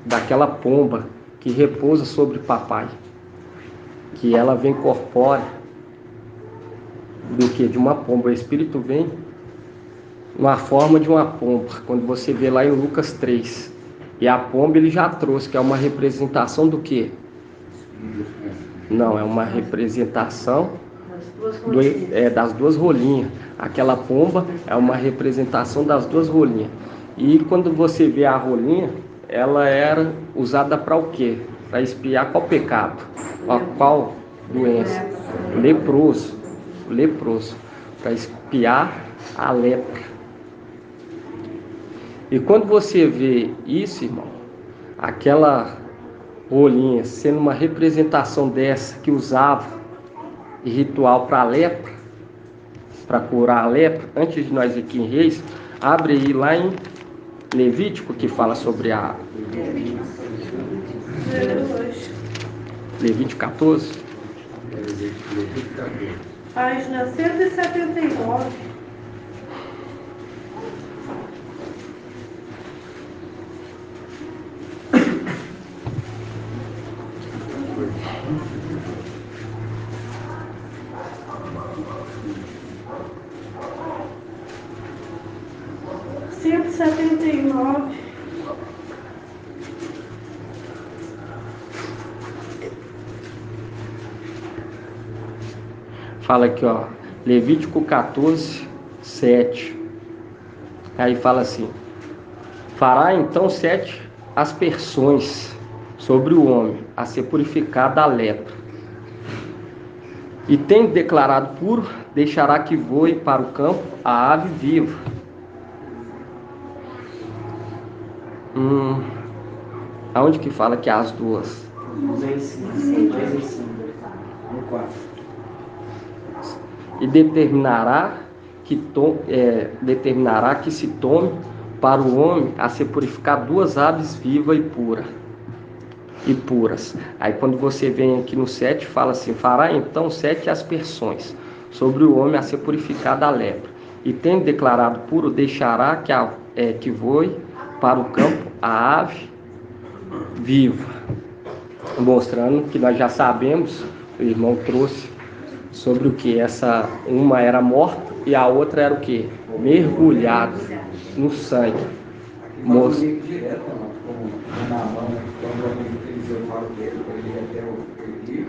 Speaker 2: daquela pomba que repousa sobre papai, que ela vem corpórea do que? De uma pomba. O Espírito vem na forma de uma pomba, quando você vê lá em Lucas 3. E a pomba ele já trouxe, que é uma representação do que? Não, é uma representação das duas rolinhas. Aquela pomba é uma representação das duas rolinhas. E quando você vê a rolinha, ela era usada para o quê? Para espiar qual pecado, qual doença? Leproso, para espiar a lepra. E quando você vê isso, irmão, aquela rolinha sendo uma representação dessa que usava de ritual para a lepra, para curar a lepra, antes de nós ir aqui em Reis, abre aí lá em Levítico, que fala sobre a Levítico 14.
Speaker 3: Página 179. 579.
Speaker 2: Fala aqui, ó, Levítico 14, 7. Aí fala assim: fará então 7 aspersões sobre o homem a ser purificado da lepra. E tendo declarado puro, deixará que voe para o campo a ave viva. Aonde que fala que as duas?
Speaker 1: No 4.
Speaker 2: E determinará que se tome para o homem a ser purificado 2 aves vivas e puras. Aí quando você vem aqui no 7, fala assim: fará então 7 aspersões sobre o homem a ser purificado da lepra. E tendo declarado puro, deixará que voe para o campo a ave viva. Mostrando que nós já sabemos, o irmão trouxe sobre o que uma era morta e a outra era o que? Mergulhada no sangue.
Speaker 1: Mostra direto, como na mão, quando Eliseu fala dele, para ele ir até o rio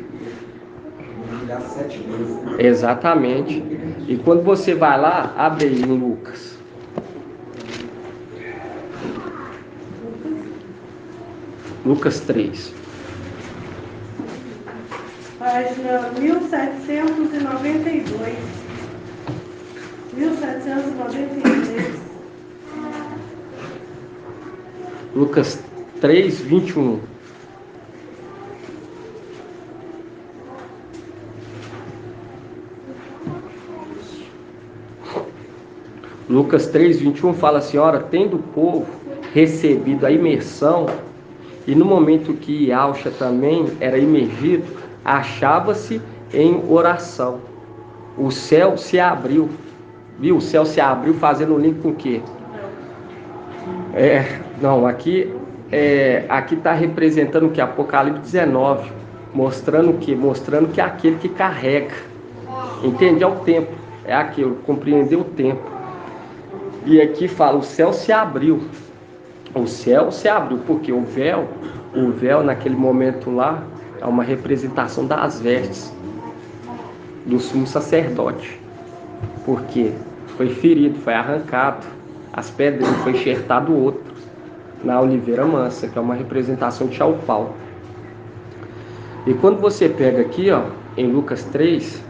Speaker 1: e mergulhar 7 vezes. Né?
Speaker 2: Exatamente. E quando você vai lá, abre aí em Lucas. Lucas 3.
Speaker 3: Página 1792. 1793.
Speaker 2: Lucas 3, 21. Lucas 3, 21 fala assim: ora, tendo o povo recebido a imersão, e no momento que Yahshua também era imergido, achava-se em oração. O céu se abriu. Viu? O céu se abriu fazendo um link com o quê? Aqui está representando o que? Apocalipse 19. Mostrando o quê? Mostrando que é aquele que carrega. Entende? É o tempo. É aquilo, compreendeu o tempo. E aqui fala: o céu se abriu. O céu se abriu, porque o véu naquele momento lá é uma representação das vestes do sumo sacerdote. Porque foi ferido, foi arrancado, as pedras foi enxertado outro na oliveira mansa, que é uma representação de Shaupal. E quando você pega aqui, ó, em Lucas 3,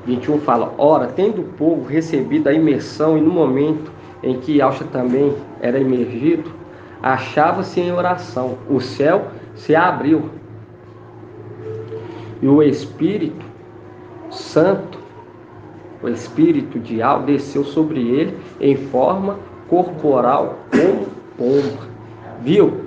Speaker 2: 21 fala: ora, tendo o povo recebido a imersão, e no momento em que Yahshua também era imergido, achava-se em oração. O céu se abriu e o Espírito Santo, o Espírito de Yahweh, desceu sobre ele em forma corporal como pomba. Viu?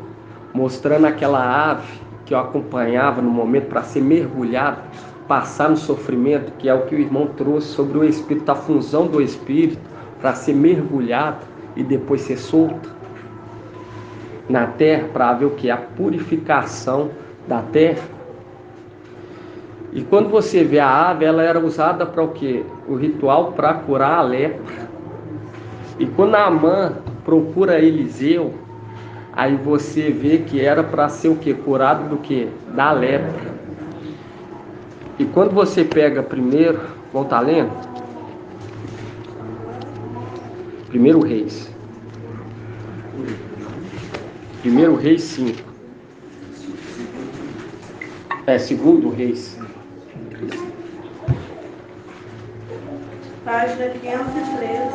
Speaker 2: Mostrando aquela ave que o acompanhava no momento para ser mergulhado, passar no sofrimento, que é o que o irmão trouxe sobre o Espírito, a função do Espírito para ser mergulhado e depois ser solto na terra, para ver o que? A purificação da terra. E quando você vê a ave, ela era usada para o quê? O ritual para curar a lepra. E quando Naamã procura Eliseu, aí você vê que era para ser o quê? Curado do quê? Da lepra. E quando você pega primeiro, vamos estar lendo? 1 Reis. 1 Reis 5. 2 Reis.
Speaker 3: Página 513.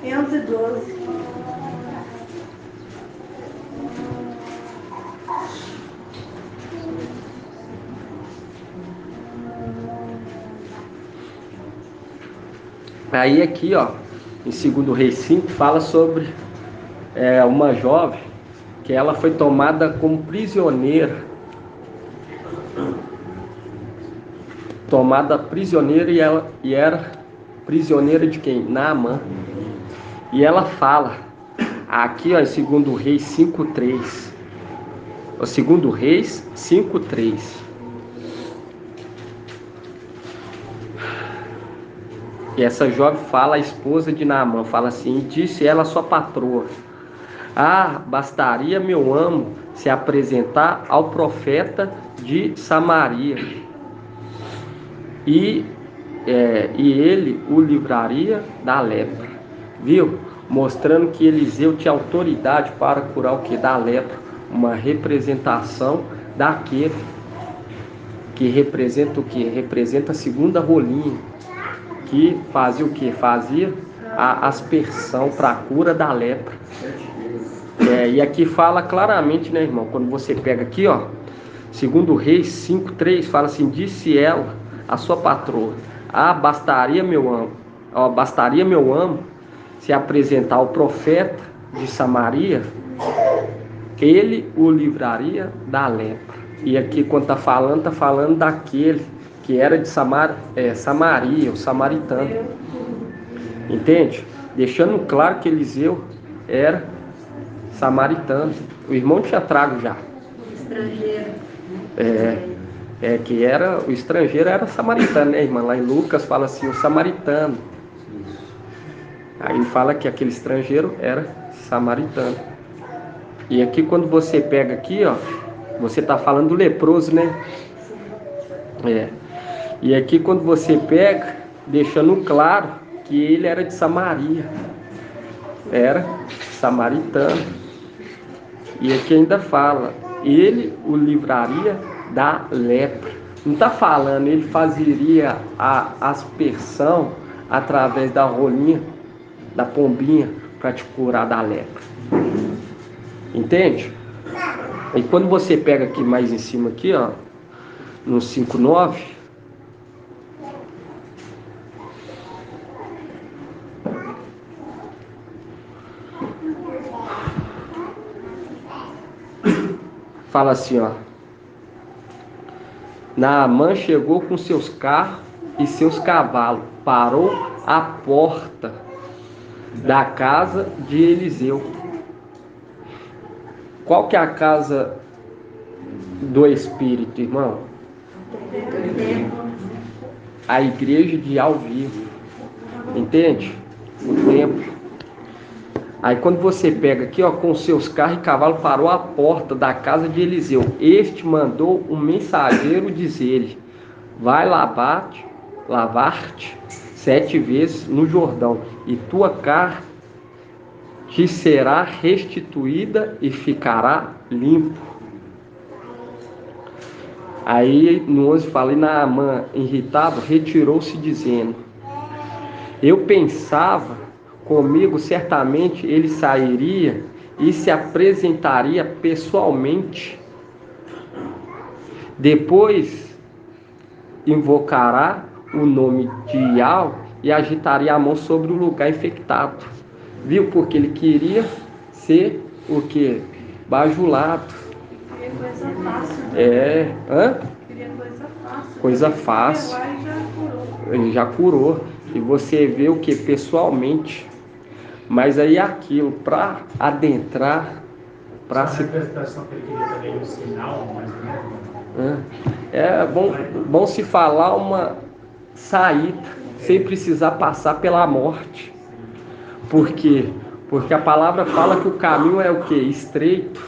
Speaker 3: 512.
Speaker 2: Aí aqui, ó, em 2 Reis 5, fala sobre uma jovem que ela foi tomada como prisioneira. Tomada prisioneira, e era prisioneira de quem? Naamã. E ela fala, aqui, ó, em 2 Reis 5:3. 2 Reis 5:3. E essa jovem fala, a esposa de Naamã, fala assim: disse ela a sua patroa: ah, bastaria meu amo se apresentar ao profeta de Samaria, e ele o livraria da lepra. Viu? Mostrando que Eliseu tinha autoridade para curar o que? Da lepra. Uma representação daquele que representa o que? Representa a segunda rolinha, que fazia o que? Fazia a aspersão para a cura da lepra. E aqui fala claramente, né, irmão? Quando você pega aqui, ó, 2 Reis 5:3, fala assim: disse ela a sua patroa: ah, bastaria meu amo se apresentar ao profeta de Samaria, ele o livraria da lepra. E aqui quando tá falando daquele que era de Samaria, o samaritano. Entende? Deixando claro que Eliseu era samaritano. O irmão tinha trago já.
Speaker 3: Estrangeiro.
Speaker 2: Que era, o estrangeiro era samaritano, né, irmã? Lá em Lucas fala assim, o samaritano. Aí fala que aquele estrangeiro era samaritano. E aqui quando você pega aqui, ó, você tá falando do leproso, né? E aqui quando você pega, deixando claro que ele era de Samaria. Era samaritano. E aqui ainda fala, ele o livraria da lepra. Não está falando, ele fazeria a aspersão através da rolinha, da pombinha, para te curar da lepra. Entende? E quando você pega aqui mais em cima aqui, ó, no 5:9, fala assim, ó: Naamã chegou com seus carros e seus cavalos, parou à porta da casa de Eliseu. Qual que é a casa do Espírito, irmão? A igreja de ao vivo. Entende? O templo. Aí quando você pega aqui, ó, com seus carros e cavalos, parou à porta da casa de Eliseu. Este mandou um mensageiro dizer-lhe: vai lavar-te 7 vezes no Jordão, e tua carne te será restituída e ficará limpo. Aí no 11 fala: e Naamã, irritado, retirou-se dizendo: eu pensava comigo, certamente ele sairia e se apresentaria pessoalmente. Depois invocará o nome de Iau e agitaria a mão sobre o lugar infectado. Viu? Porque ele queria ser o que? Bajulado.
Speaker 3: Queria coisa fácil. Queria coisa fácil.
Speaker 2: Coisa fácil. Ele já curou. E você vê o que? Pessoalmente. Mas aí aquilo, para adentrar, para se...
Speaker 5: representação que ele queria também um sinal, mais ou menos.
Speaker 2: É bom se falar uma saída, sem precisar passar pela morte. Por quê? Porque a palavra fala que o caminho é o quê? Estreito.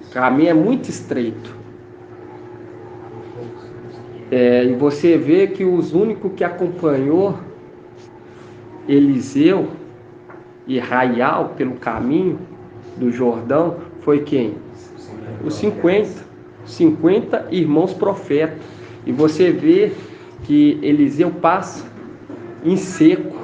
Speaker 2: O caminho é muito estreito. E você vê que os únicos que acompanhou Eliseu e Raial pelo caminho do Jordão foi quem? Os 50 irmãos profetas. E você vê que Eliseu passa em seco.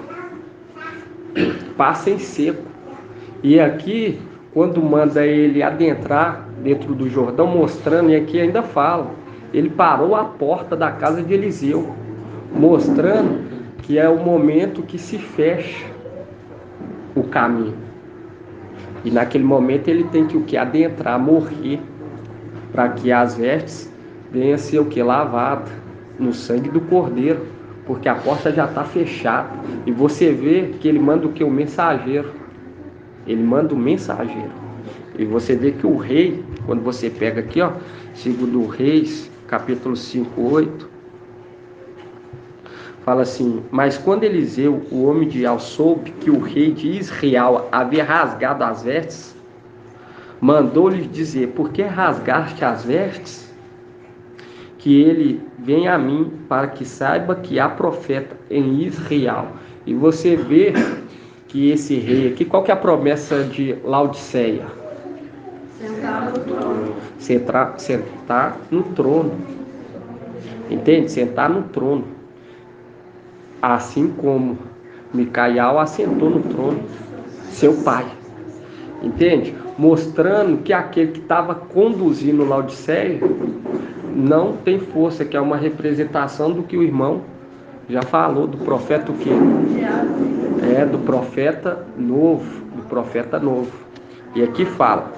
Speaker 2: E aqui, quando manda ele adentrar dentro do Jordão, mostrando, e aqui ainda fala, ele parou à porta da casa de Eliseu, mostrando que é o momento que se fecha o caminho. E naquele momento ele tem que o que? Adentrar, morrer, para que as vestes venham a ser o que? Lavada no sangue do Cordeiro, porque a porta já está fechada. E você vê que ele manda o que? O mensageiro. Ele manda o mensageiro. E você vê que o rei, quando você pega aqui, ó, 2 Reis, capítulo 5:8, Fala assim: mas quando Eliseu, o homem de Israel, soube que o rei de Israel havia rasgado as vestes, mandou-lhe dizer: por que rasgaste as vestes? Que ele venha a mim, para que saiba que há profeta em Israel. E você vê que esse rei aqui, qual que é a promessa de Laodiceia?
Speaker 3: Sentar no trono.
Speaker 2: Sentar no trono. Entende? Sentar no trono. Assim como Micael assentou no trono, seu pai. Entende? Mostrando que aquele que estava conduzindo Laodiceia não tem força, que é uma representação do que o irmão já falou, do profeta o quê? Do profeta novo, do profeta novo. E aqui fala,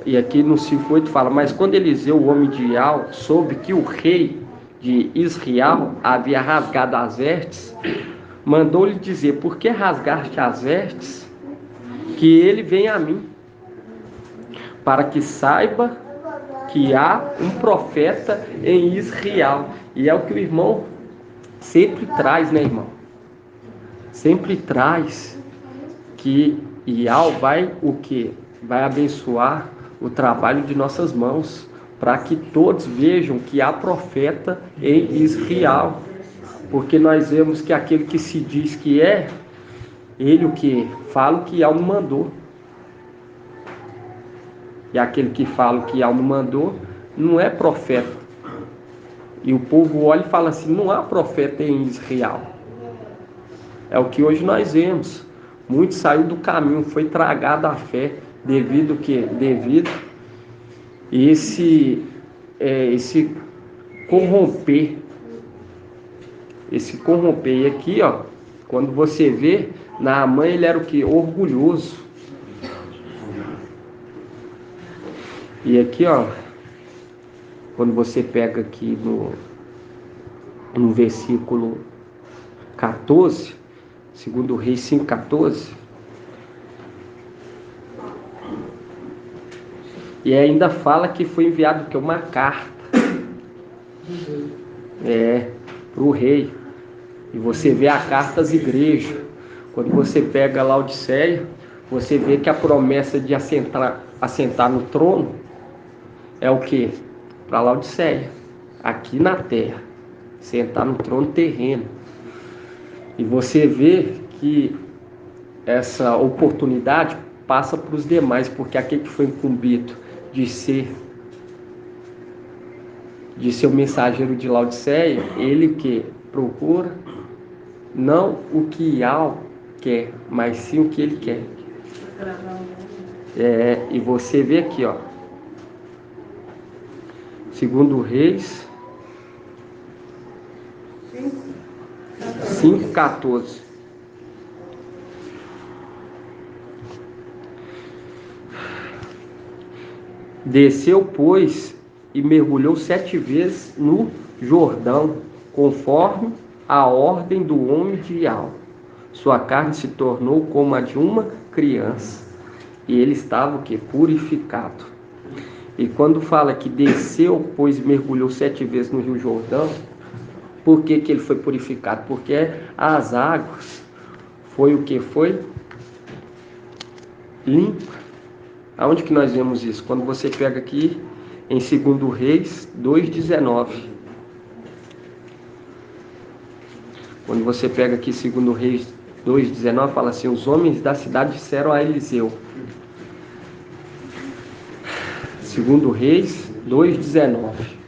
Speaker 2: e aqui no 5:8 fala: mas quando Eliseu, o homem de Israel, soube que o rei de Israel havia rasgado as vestes, mandou-lhe dizer: por que rasgaste as vestes? Que ele venha a mim, para que saiba que há um profeta em Israel. E é o que o irmão sempre traz, né, irmão? Sempre traz que Ial vai o quê? Vai abençoar o trabalho de nossas mãos, para que todos vejam que há profeta em Israel. Porque nós vemos que aquele que se diz que é, ele o que? Fala o que Ial me mandou. E aquele que fala o que Ial me mandou não é profeta. E o povo olha e fala assim: não há profeta em Israel. É o que hoje nós vemos. Muitos saiu do caminho, foi tragado a fé, devido que devido esse corromper. Esse corromper. E aqui, ó, quando você vê, Naamã, ele era o que? Orgulhoso. E aqui, ó, quando você pega aqui no versículo 14, 2 Reis 5:14, e ainda fala que foi enviado que uma carta para o rei. E você vê a carta às igrejas. Quando você pega Laodiceia, você vê que a promessa de assentar no trono é o que? Para Laodiceia, aqui na terra, sentar no trono terreno. E você vê que essa oportunidade passa para os demais, porque aquele que foi incumbido de ser o mensageiro de Laodiceia, ele que procura não o que Ial quer, mas sim o que ele quer. E você vê aqui, ó, 2 Reis 5:14. Desceu, pois, e mergulhou 7 vezes no Jordão, conforme a ordem do homem de Ial. Sua carne se tornou como a de uma criança, e ele estava o quê? Purificado. E quando fala que desceu, pois mergulhou 7 vezes no Rio Jordão, por que ele foi purificado? Porque as águas foi o que? Foi limpa. Aonde que nós vemos isso? Quando você pega aqui em 2 Reis 2:19. Quando você pega aqui 2 Reis 2:19, fala assim: os homens da cidade disseram a Eliseu. 2 Reis 2:19.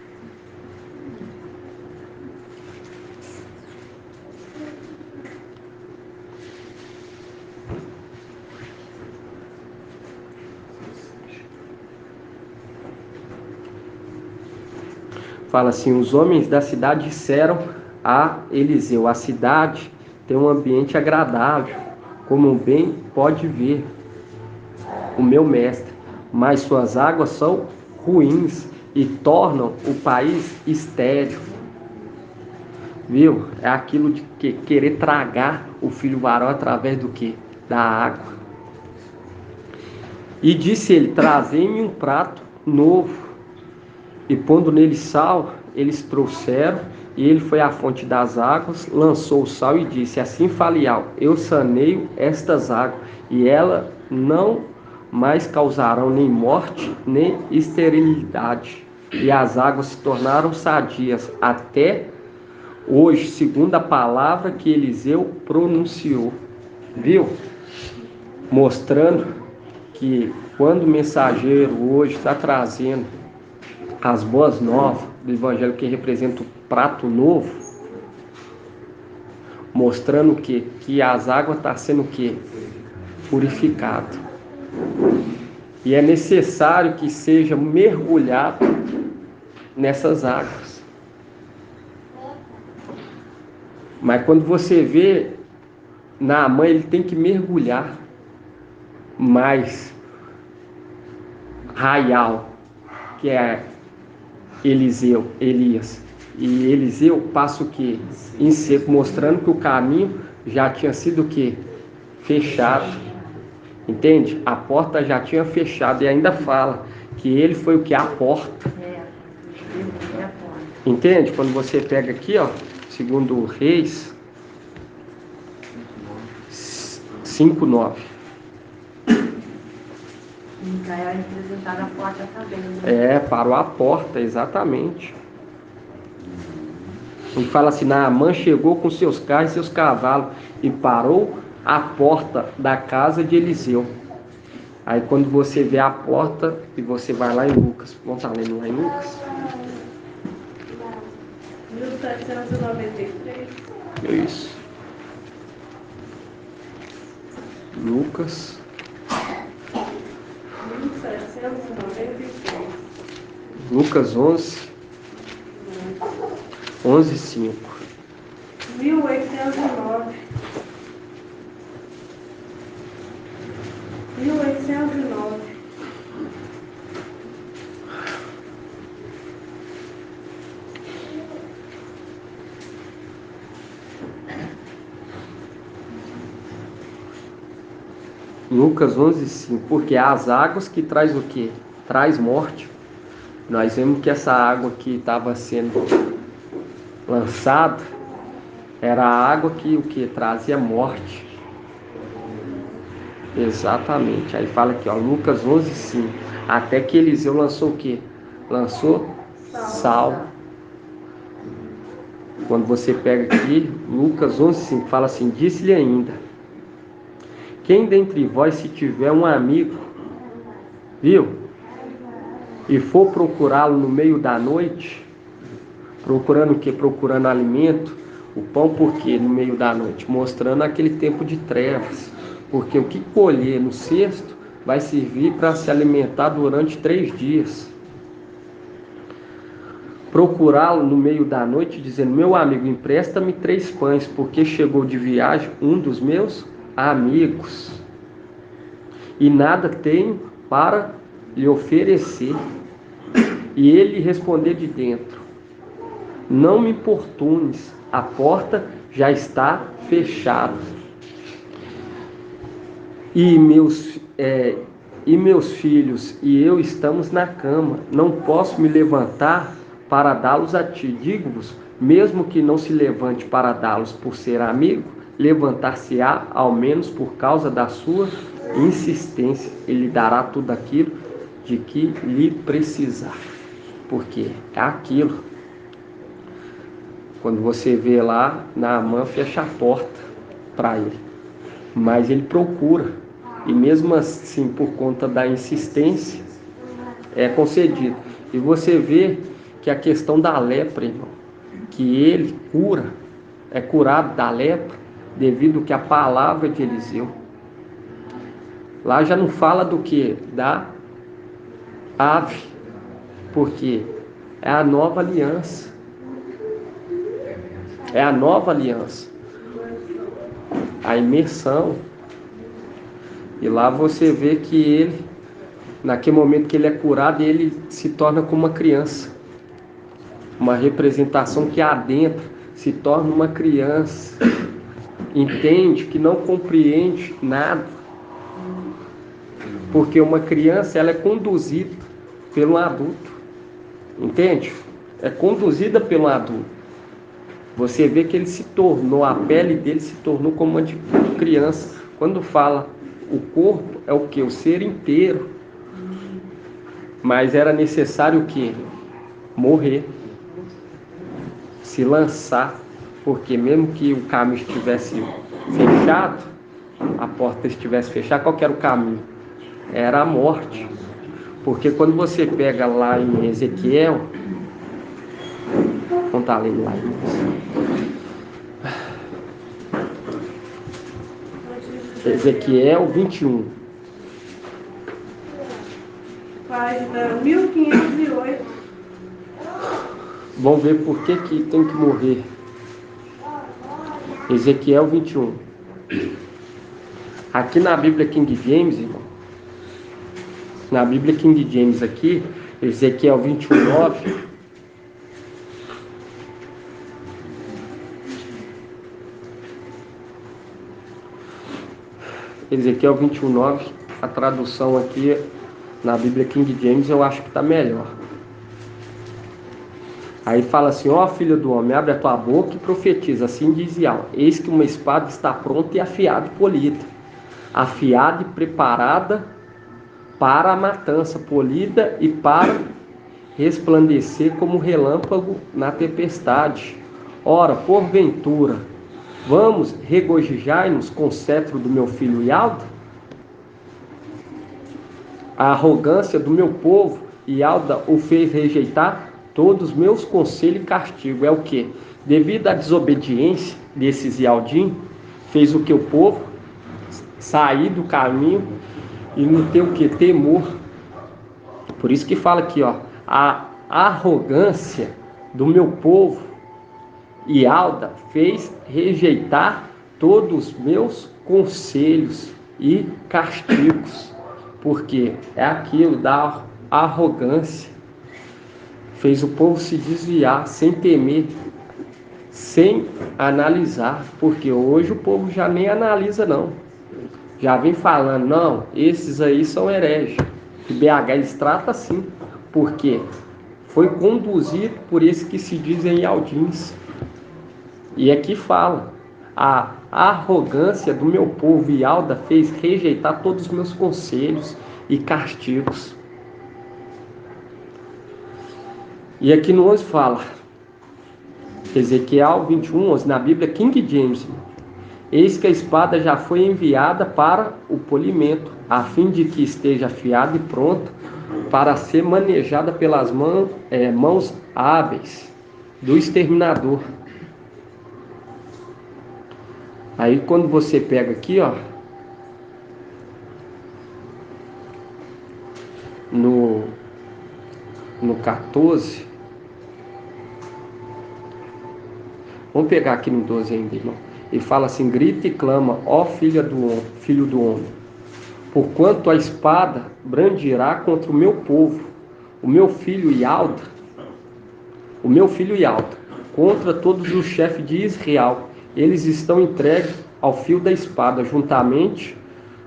Speaker 2: Fala assim: os homens da cidade disseram a Eliseu: a cidade tem um ambiente agradável, como bem pode ver o meu mestre, mas suas águas são ruins e tornam o país estéril. Viu? É aquilo de querer tragar o filho varão através do que? Da água. E disse ele: trazei-me um prato novo, e pondo nele sal, eles trouxeram, e ele foi à fonte das águas, lançou o sal e disse: assim Falial, eu saneio estas águas, e elas não mais causarão nem morte, nem esterilidade. E as águas se tornaram sadias até hoje, segundo a palavra que Eliseu pronunciou. Viu? Mostrando que quando o mensageiro hoje está trazendo as boas novas do Evangelho, que representa o prato novo, mostrando o quê? Que as águas estão sendo o quê? Purificado. E é necessário que seja mergulhado nessas águas. Mas quando você vê Naamã, ele tem que mergulhar mais Raial, que é Elias. E Eliseu passa o quê? Em seco, mostrando que o caminho já tinha sido o quê? Fechado. Entende? A porta já tinha fechado, e ainda fala que ele foi o que? A porta. Entende? Quando você pega aqui, ó, segundo Reis 5:9.
Speaker 3: Micael é representado a porta também, né?
Speaker 2: É, parou a porta, exatamente. Ele fala assim: Naamã chegou com seus carros e seus cavalos e parou a porta da casa de Eliseu. Aí quando você vê a porta e você vai lá em Lucas, vamos estar lendo lá em Lucas?
Speaker 3: 1793.
Speaker 2: Isso. Lucas
Speaker 3: 1793.
Speaker 2: Lucas 11:5.
Speaker 3: 1809. 1809.
Speaker 2: Lucas 11:5. Porque as águas que traz o quê? Traz morte. Nós vemos que essa água que estava sendo lançada era a água que o que? Trazia morte. Exatamente. Aí fala aqui, ó, Lucas 11:5. Até que Eliseu lançou o quê? Lançou sal. Quando você pega aqui, Lucas 11:5, fala assim: disse-lhe ainda: quem dentre vós, se tiver um amigo, viu? E for procurá-lo no meio da noite, procurando o quê? Procurando alimento, o pão, por quê? No meio da noite, mostrando aquele tempo de trevas. Porque o que colher no cesto vai servir para se alimentar durante 3 dias. Procurá-lo no meio da noite, dizendo: meu amigo, empresta-me 3 pães, porque chegou de viagem um dos meus amigos, e nada tenho para lhe oferecer. E ele responder de dentro: não me importunes, a porta já está fechada. E meus filhos e eu estamos na cama, não posso me levantar para dá-los a ti. Digo-vos, mesmo que não se levante para dá-los por ser amigo, levantar-se-á ao menos por causa da sua insistência. Ele dará tudo aquilo de que lhe precisar. Porque é aquilo. Quando você vê lá, Naamã fecha a porta para ele, mas ele procura. E mesmo assim, por conta da insistência, é concedido. E você vê que a questão da lepra, irmão, que ele cura, é curado da lepra, devido que a palavra de Eliseu. Lá já não fala do que? Da ave, porque é a nova aliança. É a nova aliança. A imersão. E lá você vê que ele, naquele momento que ele é curado, ele se torna como uma criança. Uma representação que adentra, se torna uma criança. Entende que não compreende nada. Porque uma criança, ela é conduzida pelo adulto. Entende? é conduzida pelo adulto. Você vê que ele se tornou, a pele dele se tornou como uma de criança. Quando fala o corpo, é o que? O ser inteiro. Mas era necessário o quê? Morrer. Se lançar. Porque mesmo que o caminho estivesse fechado, a porta estivesse fechada, qual que era o caminho? Era a morte. Porque quando você pega lá em Ezequiel, vamos estar lendo lá em Ezequiel 21.
Speaker 3: Página 1508.
Speaker 2: Vamos ver por que tem que morrer. Ezequiel 21. Aqui na Bíblia King James, irmão, na Bíblia King James aqui, Ezequiel 21:9. Ezequiel 21:9, a tradução aqui na Bíblia King James eu acho que está melhor. Aí fala assim: ó filho do homem, abre a tua boca e profetiza, assim diz Yahweh, eis que uma espada está pronta e afiada e polida, afiada e preparada para a matança, polida e para resplandecer como relâmpago na tempestade. Ora, porventura, vamos regozijar-nos com o cetro do meu filho Yalda? A arrogância do meu povo, Yalda o fez rejeitar todos os meus conselhos e castigo. É o que? Devido à desobediência desses Yaldim, fez o que? O povo sair do caminho e não ter o que? Temor. Por isso que fala aqui, ó, a arrogância do meu povo, Yalda fez rejeitar todos os meus conselhos e castigos. Porque é aquilo da arrogância. Fez o povo se desviar sem temer, sem analisar. Porque hoje o povo já nem analisa não. Já vem falando, não, esses aí são hereges. E BH eles tratam assim. Porque foi conduzido por esses que se dizem Yaldins. E aqui fala, a arrogância do meu povo Yalda fez rejeitar todos os meus conselhos e castigos. E aqui no 11 fala, Ezequiel 21:11, na Bíblia King James, eis que a espada já foi enviada para o polimento, a fim de que esteja afiada e pronta para ser manejada pelas mãos hábeis do exterminador. Aí quando você pega aqui, ó, no 14, vamos pegar aqui no 12 ainda, irmão. E fala assim: grita e clama, ó filho do homem, porquanto a espada brandirá contra o meu povo, o meu filho Yalda, contra todos os chefes de Israel. Eles estão entregues ao fio da espada, juntamente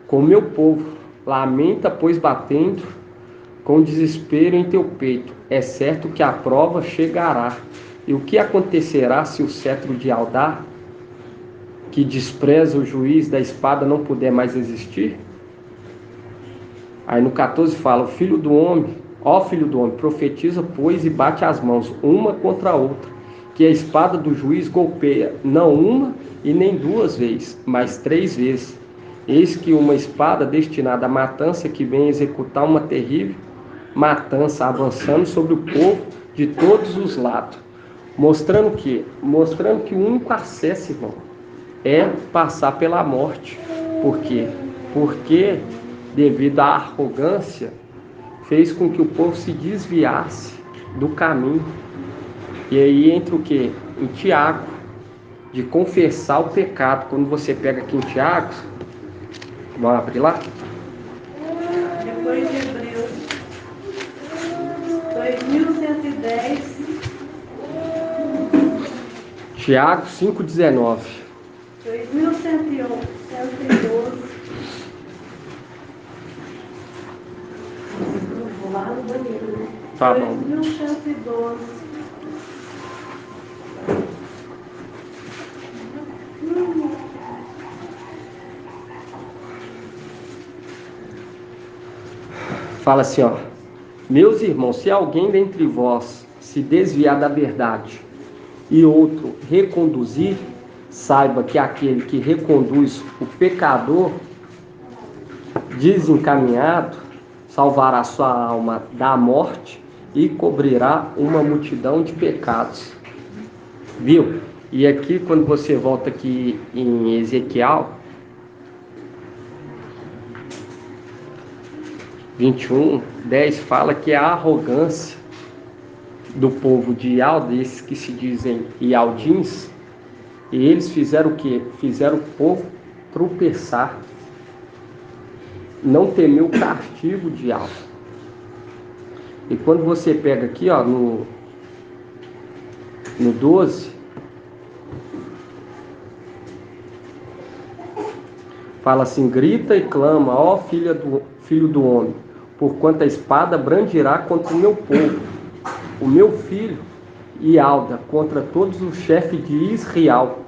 Speaker 2: com o meu povo. Lamenta, pois, batendo com desespero em teu peito. É certo que a prova chegará. E o que acontecerá se o cetro de Yaldá, que despreza o juiz da espada, não puder mais existir? Aí no 14 fala: ó filho do homem, profetiza, pois, e bate as mãos, uma contra a outra, que a espada do juiz golpeia, não uma e nem duas vezes, mas 3 vezes. Eis que uma espada destinada à matança, que vem executar uma terrível matança, avançando sobre o povo de todos os lados. Mostrando que o único acesso, irmão, é passar pela morte. Por quê? Porque devido à arrogância, fez com que o povo se desviasse do caminho. E aí entra o quê? Em Tiago, de confessar o pecado. Quando você pega aqui em Tiago, vamos abrir lá?
Speaker 3: Depois de Hebreus 2110.
Speaker 2: Tiago 5,19.
Speaker 3: 2112.
Speaker 6: Vou lá no banheiro, né?
Speaker 2: Tá bom.
Speaker 3: 2112.
Speaker 2: Fala assim, ó. Meus irmãos, se alguém dentre vós se desviar da verdade e outro reconduzir, saiba que aquele que reconduz o pecador desencaminhado salvará sua alma da morte e cobrirá uma multidão de pecados. Viu? E aqui, quando você volta aqui em Ezequiel 21:10, fala que a arrogância do povo de Ialda, esses que se dizem ialdins, e eles fizeram o quê? Fizeram o povo tropeçar. Não temeu o castigo de Ialda. E quando você pega aqui, ó, no 12, fala assim: grita e clama, ó filho do homem, porquanto a espada brandirá contra o meu povo, o meu filho Ialda, contra todos os chefes de Israel.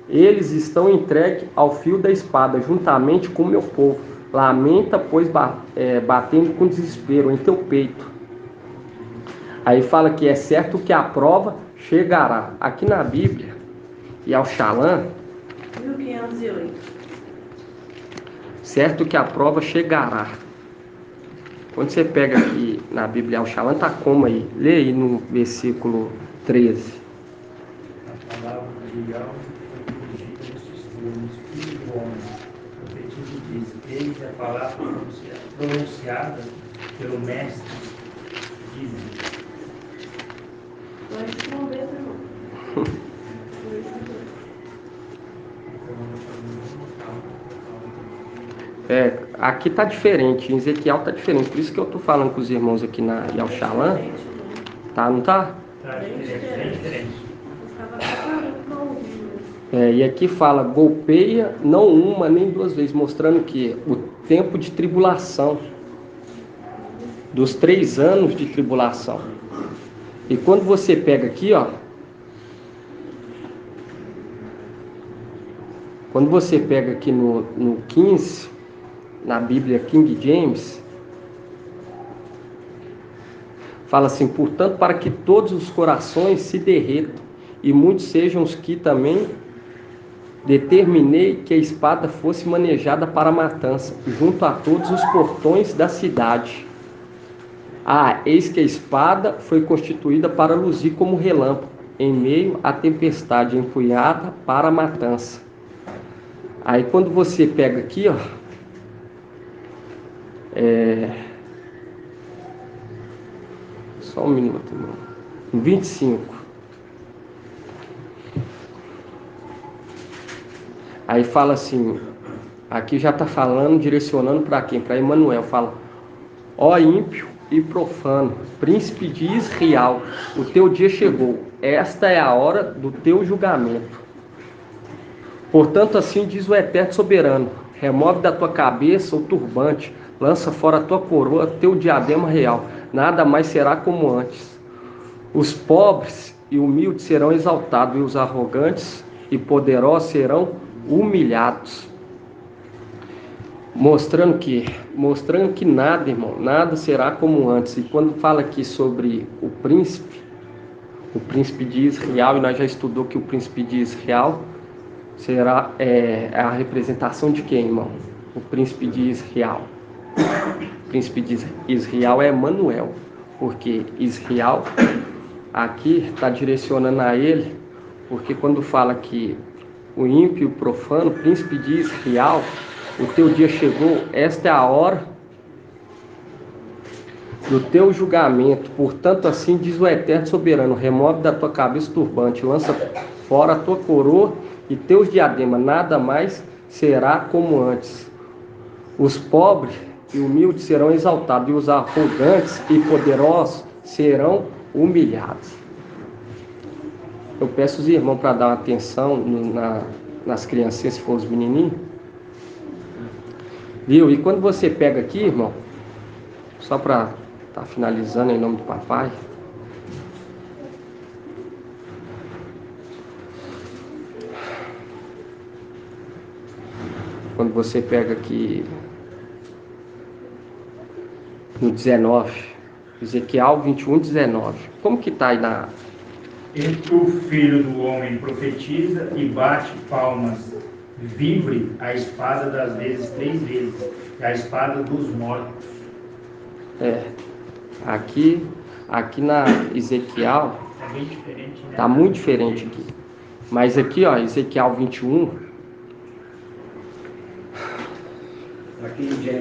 Speaker 2: Eles estão entregues ao fio da espada, juntamente com o meu povo. Lamenta, pois, batendo com desespero em teu peito. Aí fala que é certo que a prova chegará. Aqui na Bíblia, e ao Shalom,
Speaker 3: 1508.
Speaker 2: certo que a prova chegará. Quando você pega aqui na Bíblia, ao Shalom, tá como aí? Lê aí no versículo 13.
Speaker 5: A palavra de Yahweh foi dirigida nestes termos: filho do homem, profetiza e diz: eis a palavra pronunciada pelo mestre, dizem.
Speaker 3: Vai responder, irmão.
Speaker 2: Aqui tá diferente, em Ezequiel tá diferente. Por isso que eu tô falando com os irmãos aqui na Yal Shalom. Tá, não tá?
Speaker 5: Bem diferente.
Speaker 3: Eu estava preparando para ouvir.
Speaker 2: E aqui fala: golpeia não uma nem duas vezes, mostrando que o tempo de tribulação, dos 3 anos de tribulação. E quando você pega aqui, ó, quando você pega aqui no 15, na Bíblia King James, fala assim: portanto, para que todos os corações se derretam e muitos sejam os que também determinei que a espada fosse manejada para a matança, junto a todos os portões da cidade. Eis que a espada foi constituída para luzir como relâmpago, em meio à tempestade, empunhada para a matança. Aí quando você pega aqui, ó, só um minuto, irmão. 25. Aí fala assim, aqui já está falando, direcionando para quem? Para Emanuel. Fala: ó ímpio e profano, príncipe de Israel, o teu dia chegou, esta é a hora do teu julgamento. Portanto, assim diz o Eterno Soberano: remove da tua cabeça o turbante, lança fora a tua coroa, teu diadema real, nada mais será como antes. Os pobres e humildes serão exaltados, e os arrogantes e poderosos serão humilhados. Mostrando que nada, irmão, nada será como antes. E quando fala aqui sobre o príncipe de Israel, e nós já estudou que o príncipe de Israel será a representação de quem, irmão? O príncipe de Israel. O príncipe de Israel é Emanuel, porque Israel aqui está direcionando a ele, porque quando fala que o ímpio e o profano, príncipe de Israel, o teu dia chegou, esta é a hora do teu julgamento. Portanto, assim diz o Eterno Soberano: remove da tua cabeça o turbante, lança fora a tua coroa e teus diademas, nada mais será como antes. Os pobres e humildes serão exaltados, e os arrogantes e poderosos serão humilhados. Eu peço os irmãos para dar atenção nas criancinhas, se for os menininhos. Viu? E quando você pega aqui, irmão, só para estar finalizando em nome do papai, quando você pega aqui no 19. Ezequiel 21, 19. Como que está aí na...
Speaker 5: E tu, filho do homem, profetiza e bate palmas. Vibre a espada das vezes 3 vezes, e a espada dos mortos.
Speaker 2: Aqui na Ezequiel,
Speaker 5: É bem diferente, né?
Speaker 2: está muito diferente aqui. Mas aqui, ó, Ezequiel 21,
Speaker 1: Aqui já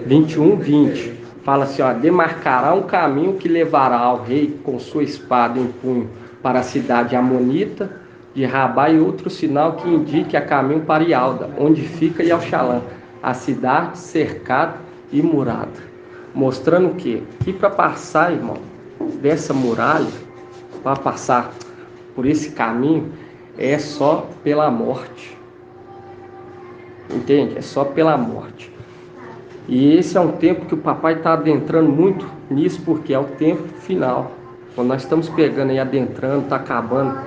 Speaker 2: 21, 20. Fala assim, ó, demarcará um caminho que levará ao rei com sua espada em punho para a cidade amonita de Rabá, e outro sinal que indique a caminho para Ialda, onde fica Yalxalã, a cidade cercada e murada. Mostrando o quê? Que para passar, irmão, dessa muralha, para passar por esse caminho, é só pela morte. Entende? É só pela morte. E esse é um tempo que o papai está adentrando muito nisso, porque é o tempo final. Quando nós estamos pegando e adentrando, está acabando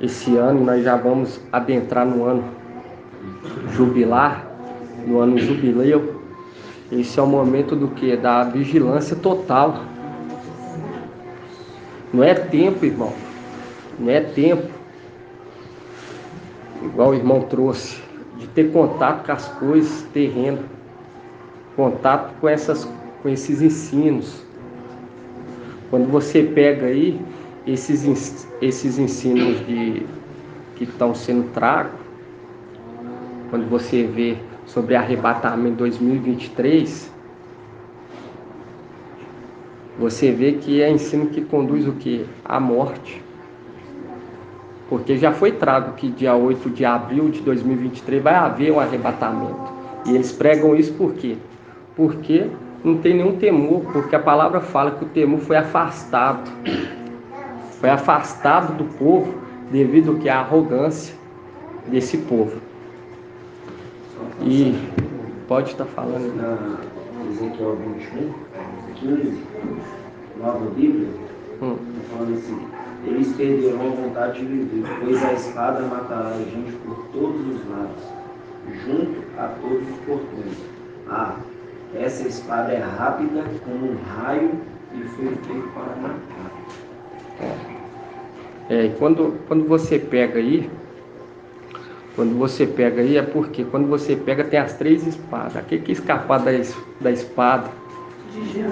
Speaker 2: esse ano, nós já vamos adentrar no ano jubilar, no ano jubileu. Esse é o momento do que? Da vigilância total. Não é tempo, irmão. Não é tempo, igual o irmão trouxe, de ter contato com as coisas terrenas, contato com esses ensinos. Quando você pega aí esses ensinos que estão sendo tragos, quando você vê sobre arrebatamento 2023, você vê que é ensino que conduz o quê? À morte. Porque já foi trago que dia 8 de abril de 2023 vai haver um arrebatamento. E eles pregam isso por quê? Porque não tem nenhum temor, porque a palavra fala que o temor foi afastado. Foi afastado do povo devido à arrogância desse povo. E pode estar falando.
Speaker 4: Na Ezequiel 21, 15, Nova Bíblia, falando assim: eles perderão a vontade de viver, pois a espada matará a gente por todos os lados, junto a todos os portões. Essa espada é rápida como um raio e foi feito para matar.
Speaker 2: E quando você pega aí, é porque quando você pega tem as 3 espadas. O que escapar da espada?
Speaker 3: De Jean.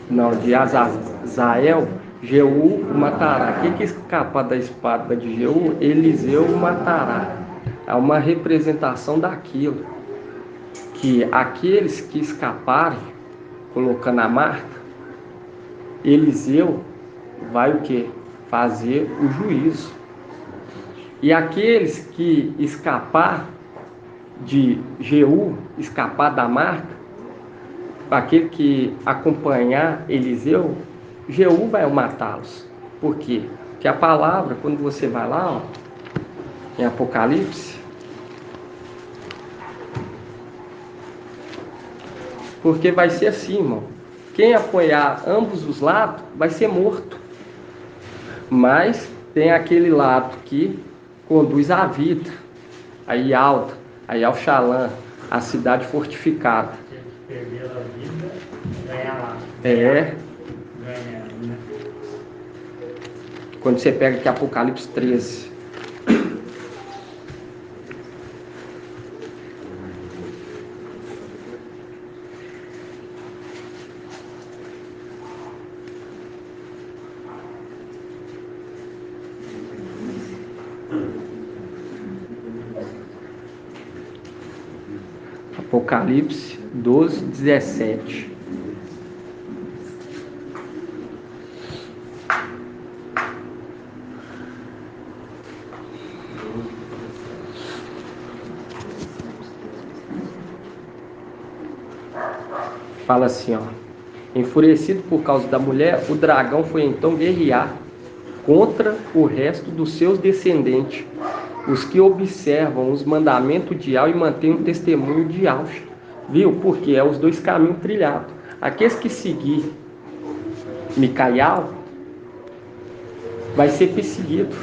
Speaker 2: Não, de Azazel, Jeú o matará. O que escapar da espada de Jeú? Eliseu o matará. É uma representação daquilo. Que aqueles que escaparem, colocando a marca, Eliseu vai o quê? Fazer o juízo. E aqueles que escapar de Jeú, escapar da marca, aquele que acompanhar Eliseu, Jeú vai matá-los. Por quê? Porque a palavra, quando você vai lá, ó, em Apocalipse, porque vai ser assim, irmão. Quem apoiar ambos os lados vai ser morto. Mas tem aquele lado que conduz à vida, a Ialda, a Yalxalã, a cidade fortificada.
Speaker 5: Perder a vida, ganhar lá.
Speaker 2: Ganhar,
Speaker 5: né?
Speaker 2: Quando você pega aqui Apocalipse 13. Apocalipse 12, 17. Fala assim, ó: enfurecido por causa da mulher, o dragão foi então guerrear contra o resto dos seus descendentes, os que observam os mandamentos de Yahweh e mantêm o testemunho de Yahweh. Viu? Porque é os 2 caminhos trilhados. Aqueles que seguir Micael vai ser perseguido,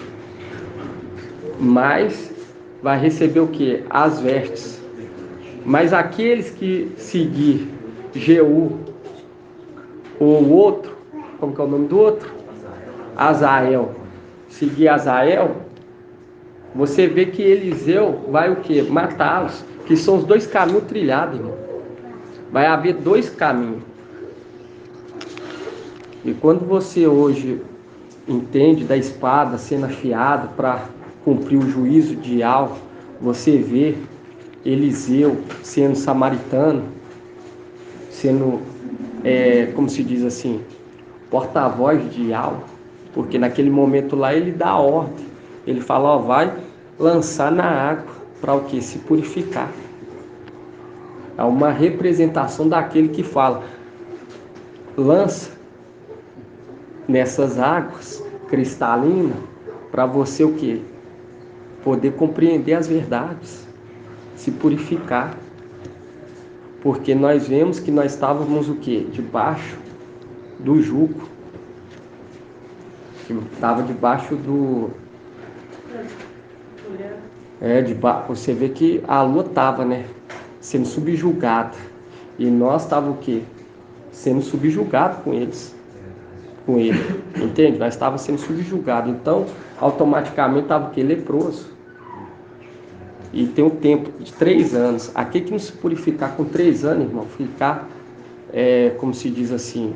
Speaker 2: mas vai receber o que? As vestes. Mas aqueles que seguir Jeú o outro, como que é o nome do outro? Azael. Seguir Azael, você vê que Eliseu vai o quê? Matá-los, que são os dois caminhos trilhados, irmão. Vai haver dois caminhos. E quando você hoje entende da espada sendo afiada para cumprir o juízo de algo, você vê Eliseu sendo samaritano, sendo, como se diz assim, porta-voz de algo, porque naquele momento lá ele dá a ordem, ele fala, ó, vai lançar na água para o que? Se purificar. É uma representação daquele que fala, lança nessas águas cristalinas para você o que? Poder compreender as verdades, se purificar. Porque nós vemos que nós estávamos o que? Debaixo do jugo. Estava debaixo do... você vê que a lua estava, né? Sendo subjugada. E nós estávamos o quê? Sendo subjugados com eles. Com ele. Entende? Nós estávamos sendo subjugados. Então, automaticamente estava o quê? Leproso. E tem um tempo de 3 anos. Aqui que não se purificar com 3 anos, irmão, ficar, como se diz assim,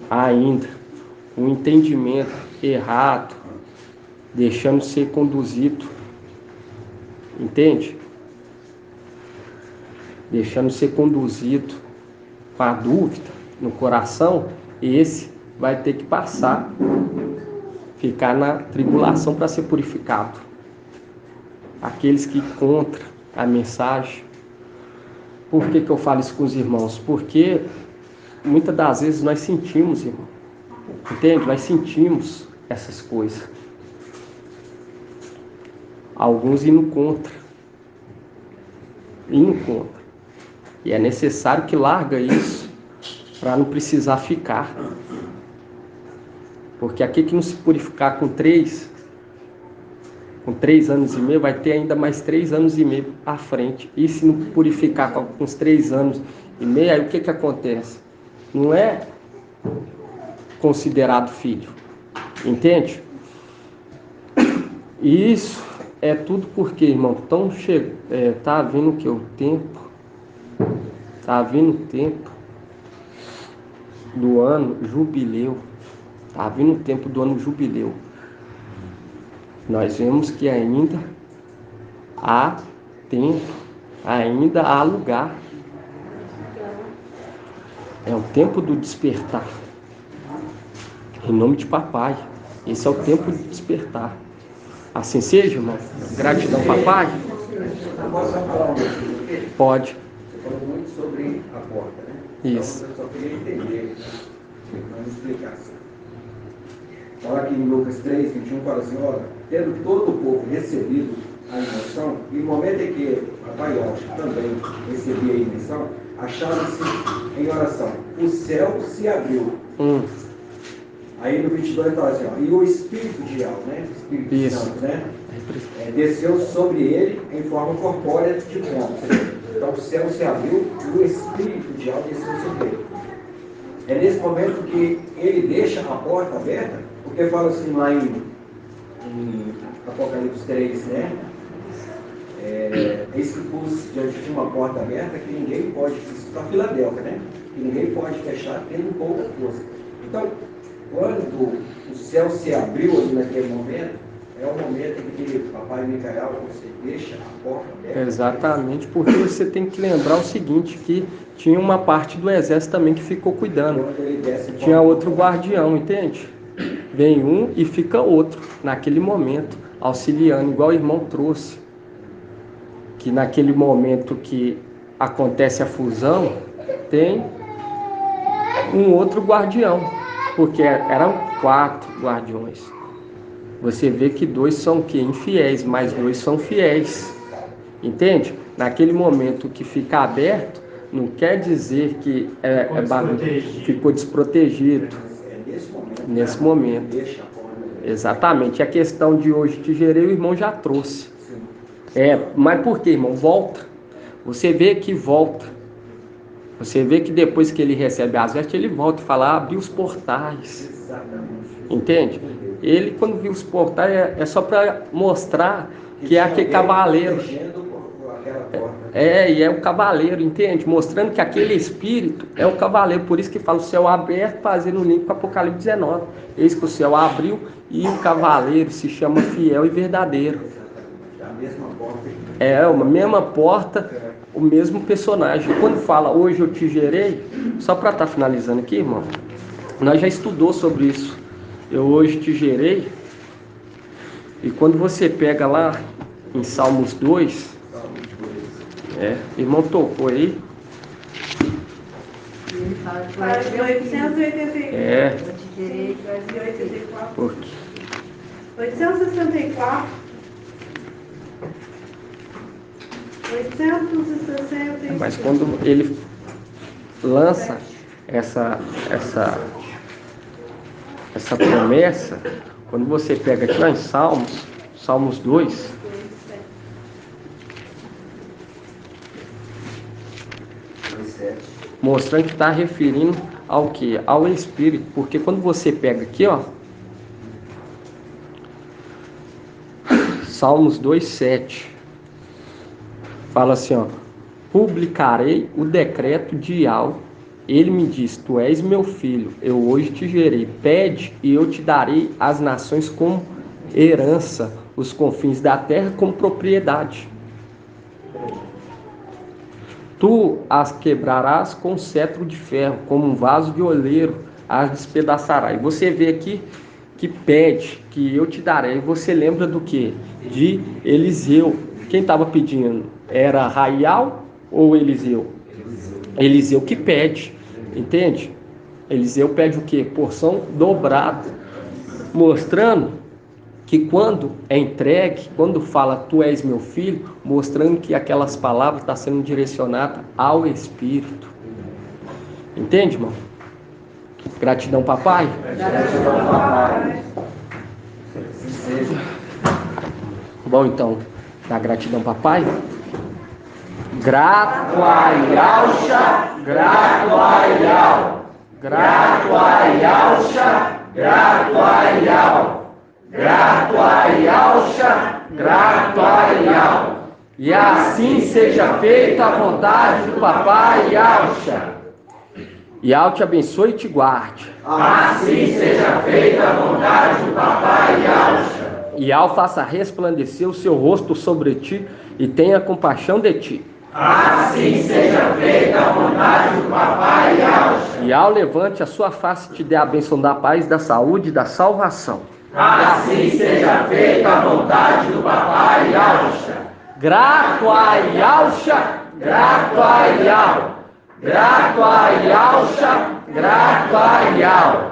Speaker 2: ainda, um entendimento errado, deixando ser conduzido, entende? Deixando ser conduzido com a dúvida no coração, esse vai ter que passar, ficar na tribulação para ser purificado. Aqueles que contra a mensagem. Por que eu falo isso com os irmãos? Porque muitas das vezes nós sentimos, irmão. Entende? Nós sentimos essas coisas. Alguns indo contra. Indo contra. E é necessário que larga isso para não precisar ficar. Porque aqui que não se purificar com 3 anos e meio, vai ter ainda mais 3 anos e meio à frente. E se não purificar com uns 3 anos e meio, aí o que acontece? Não é considerado filho. Entende? E isso é tudo porque, irmão, tá vindo o que? O tempo. Tá vindo o tempo do ano jubileu. Tá vindo o tempo do ano jubileu. Nós vemos que ainda há tempo, ainda há lugar. É o tempo do despertar. Em nome de papai. Esse é o tempo de despertar. Assim seja, irmão. Gratidão, papai. Pode.
Speaker 1: Você falou muito sobre a porta, né?
Speaker 2: Isso.
Speaker 1: Então, eu só queria entender, uma explicação. Fala aqui em Lucas 3, 21, fala assim, olha, tendo todo o povo recebido a invenção, e no momento em que Papai Alto também recebia a invenção, acharam-se em oração. O céu se abriu. Aí no 22 fala assim, ó, e o Espírito de Al, né? Espírito
Speaker 2: Isso.
Speaker 1: Santo, né? Desceu sobre ele em forma corpórea de pomba. Então o céu se abriu e o Espírito de Al desceu sobre ele. É nesse momento que ele deixa a porta aberta, porque fala assim lá em Apocalipse 3, né? Eis que pus diante de uma porta aberta que ninguém pode, isso para Filadélfia, né? Que ninguém pode fechar tendo pouca força. Então, quando o céu se abriu ali naquele momento, é o momento em que Papai Micael, você deixa a porta aberta.
Speaker 2: Exatamente, porque você tem que lembrar o seguinte, que tinha uma parte do exército também que ficou cuidando. Tinha outro guardião, entende? Vem um e fica outro, naquele momento, auxiliando, igual o irmão trouxe. Que naquele momento que acontece a fusão, tem um outro guardião, porque eram 4 guardiões. Você vê que 2 são o quê? Infiéis, mas 2 são fiéis. Entende? Naquele momento que fica aberto, não quer dizer que ficou desprotegido. Nesse momento. Exatamente. A questão de hoje te gerei, o irmão já trouxe. Mas por que, irmão? Volta. Você vê que volta. Você vê que depois que ele recebe as vestes, ele volta e fala, abrir os portais. Entende? Ele, quando viu os portais, é só para mostrar que é aquele cavaleiro. E é o cavaleiro, entende? Mostrando que aquele espírito é o cavaleiro. Por isso que fala o céu aberto, fazendo o link para Apocalipse 19. Eis que o céu abriu e o cavaleiro se chama fiel e verdadeiro. É uma mesma porta, o mesmo personagem. Quando fala hoje eu te gerei, só para estar finalizando aqui, irmão, nós já estudou sobre isso. Eu hoje te gerei. E quando você pega lá em Salmos 2, irmão tocou aí.
Speaker 3: Ele fala que
Speaker 6: Para de 884.
Speaker 3: eu te gerei.
Speaker 6: De 84.
Speaker 2: Por quê?
Speaker 6: 864. 864.
Speaker 2: Mas quando ele lança essa promessa, quando você pega aqui ó, em Salmos 2, mostrando que está referindo ao que? Ao Espírito, porque quando você pega aqui, ó, Salmos 2:7, fala assim, ó, publicarei o decreto de Yahweh. Ele me diz, tu és meu filho, eu hoje te gerei, pede e eu te darei as nações como herança, os confins da terra como propriedade. Tu as quebrarás com cetro de ferro, como um vaso de oleiro, as despedaçarás. E você vê aqui que pede, que eu te darei. E você lembra do que? De Eliseu. Quem estava pedindo? Era Raial ou Eliseu? Eliseu que pede, entende? Eliseu pede o que? Porção dobrada, mostrando que quando é entregue, quando fala tu és meu filho, mostrando que aquelas palavras estão sendo direcionadas ao Espírito. Entende, irmão? Gratidão, papai.
Speaker 6: Gratidão, papai.
Speaker 2: Bom, então, dá gratidão, papai. Grato a Yahusha, grato a Yahweh, grato a Yahusha, grato a Yahweh, grato a Yahusha, grato a Yahweh. E assim seja feita a vontade do papai Yahusha. Yahweh te abençoe e te guarde.
Speaker 7: Assim seja feita a vontade do papai Yahusha.
Speaker 2: Yahweh faça resplandecer o seu rosto sobre ti e tenha compaixão de ti.
Speaker 7: Assim seja feita a vontade do papai Yahusha.
Speaker 2: Yahweh levante a sua face e te dê a bênção da paz, da saúde e da salvação.
Speaker 7: Assim seja feita a vontade do papai Yahusha.
Speaker 2: Grato a Yahusha, grato a Yahweh, grato a Yahusha, grato a Yahweh,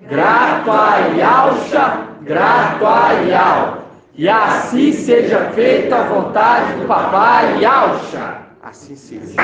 Speaker 2: grato a Yahusha, grato a Yahweh. E assim seja feita a vontade do papai Yahusha. Assim seja.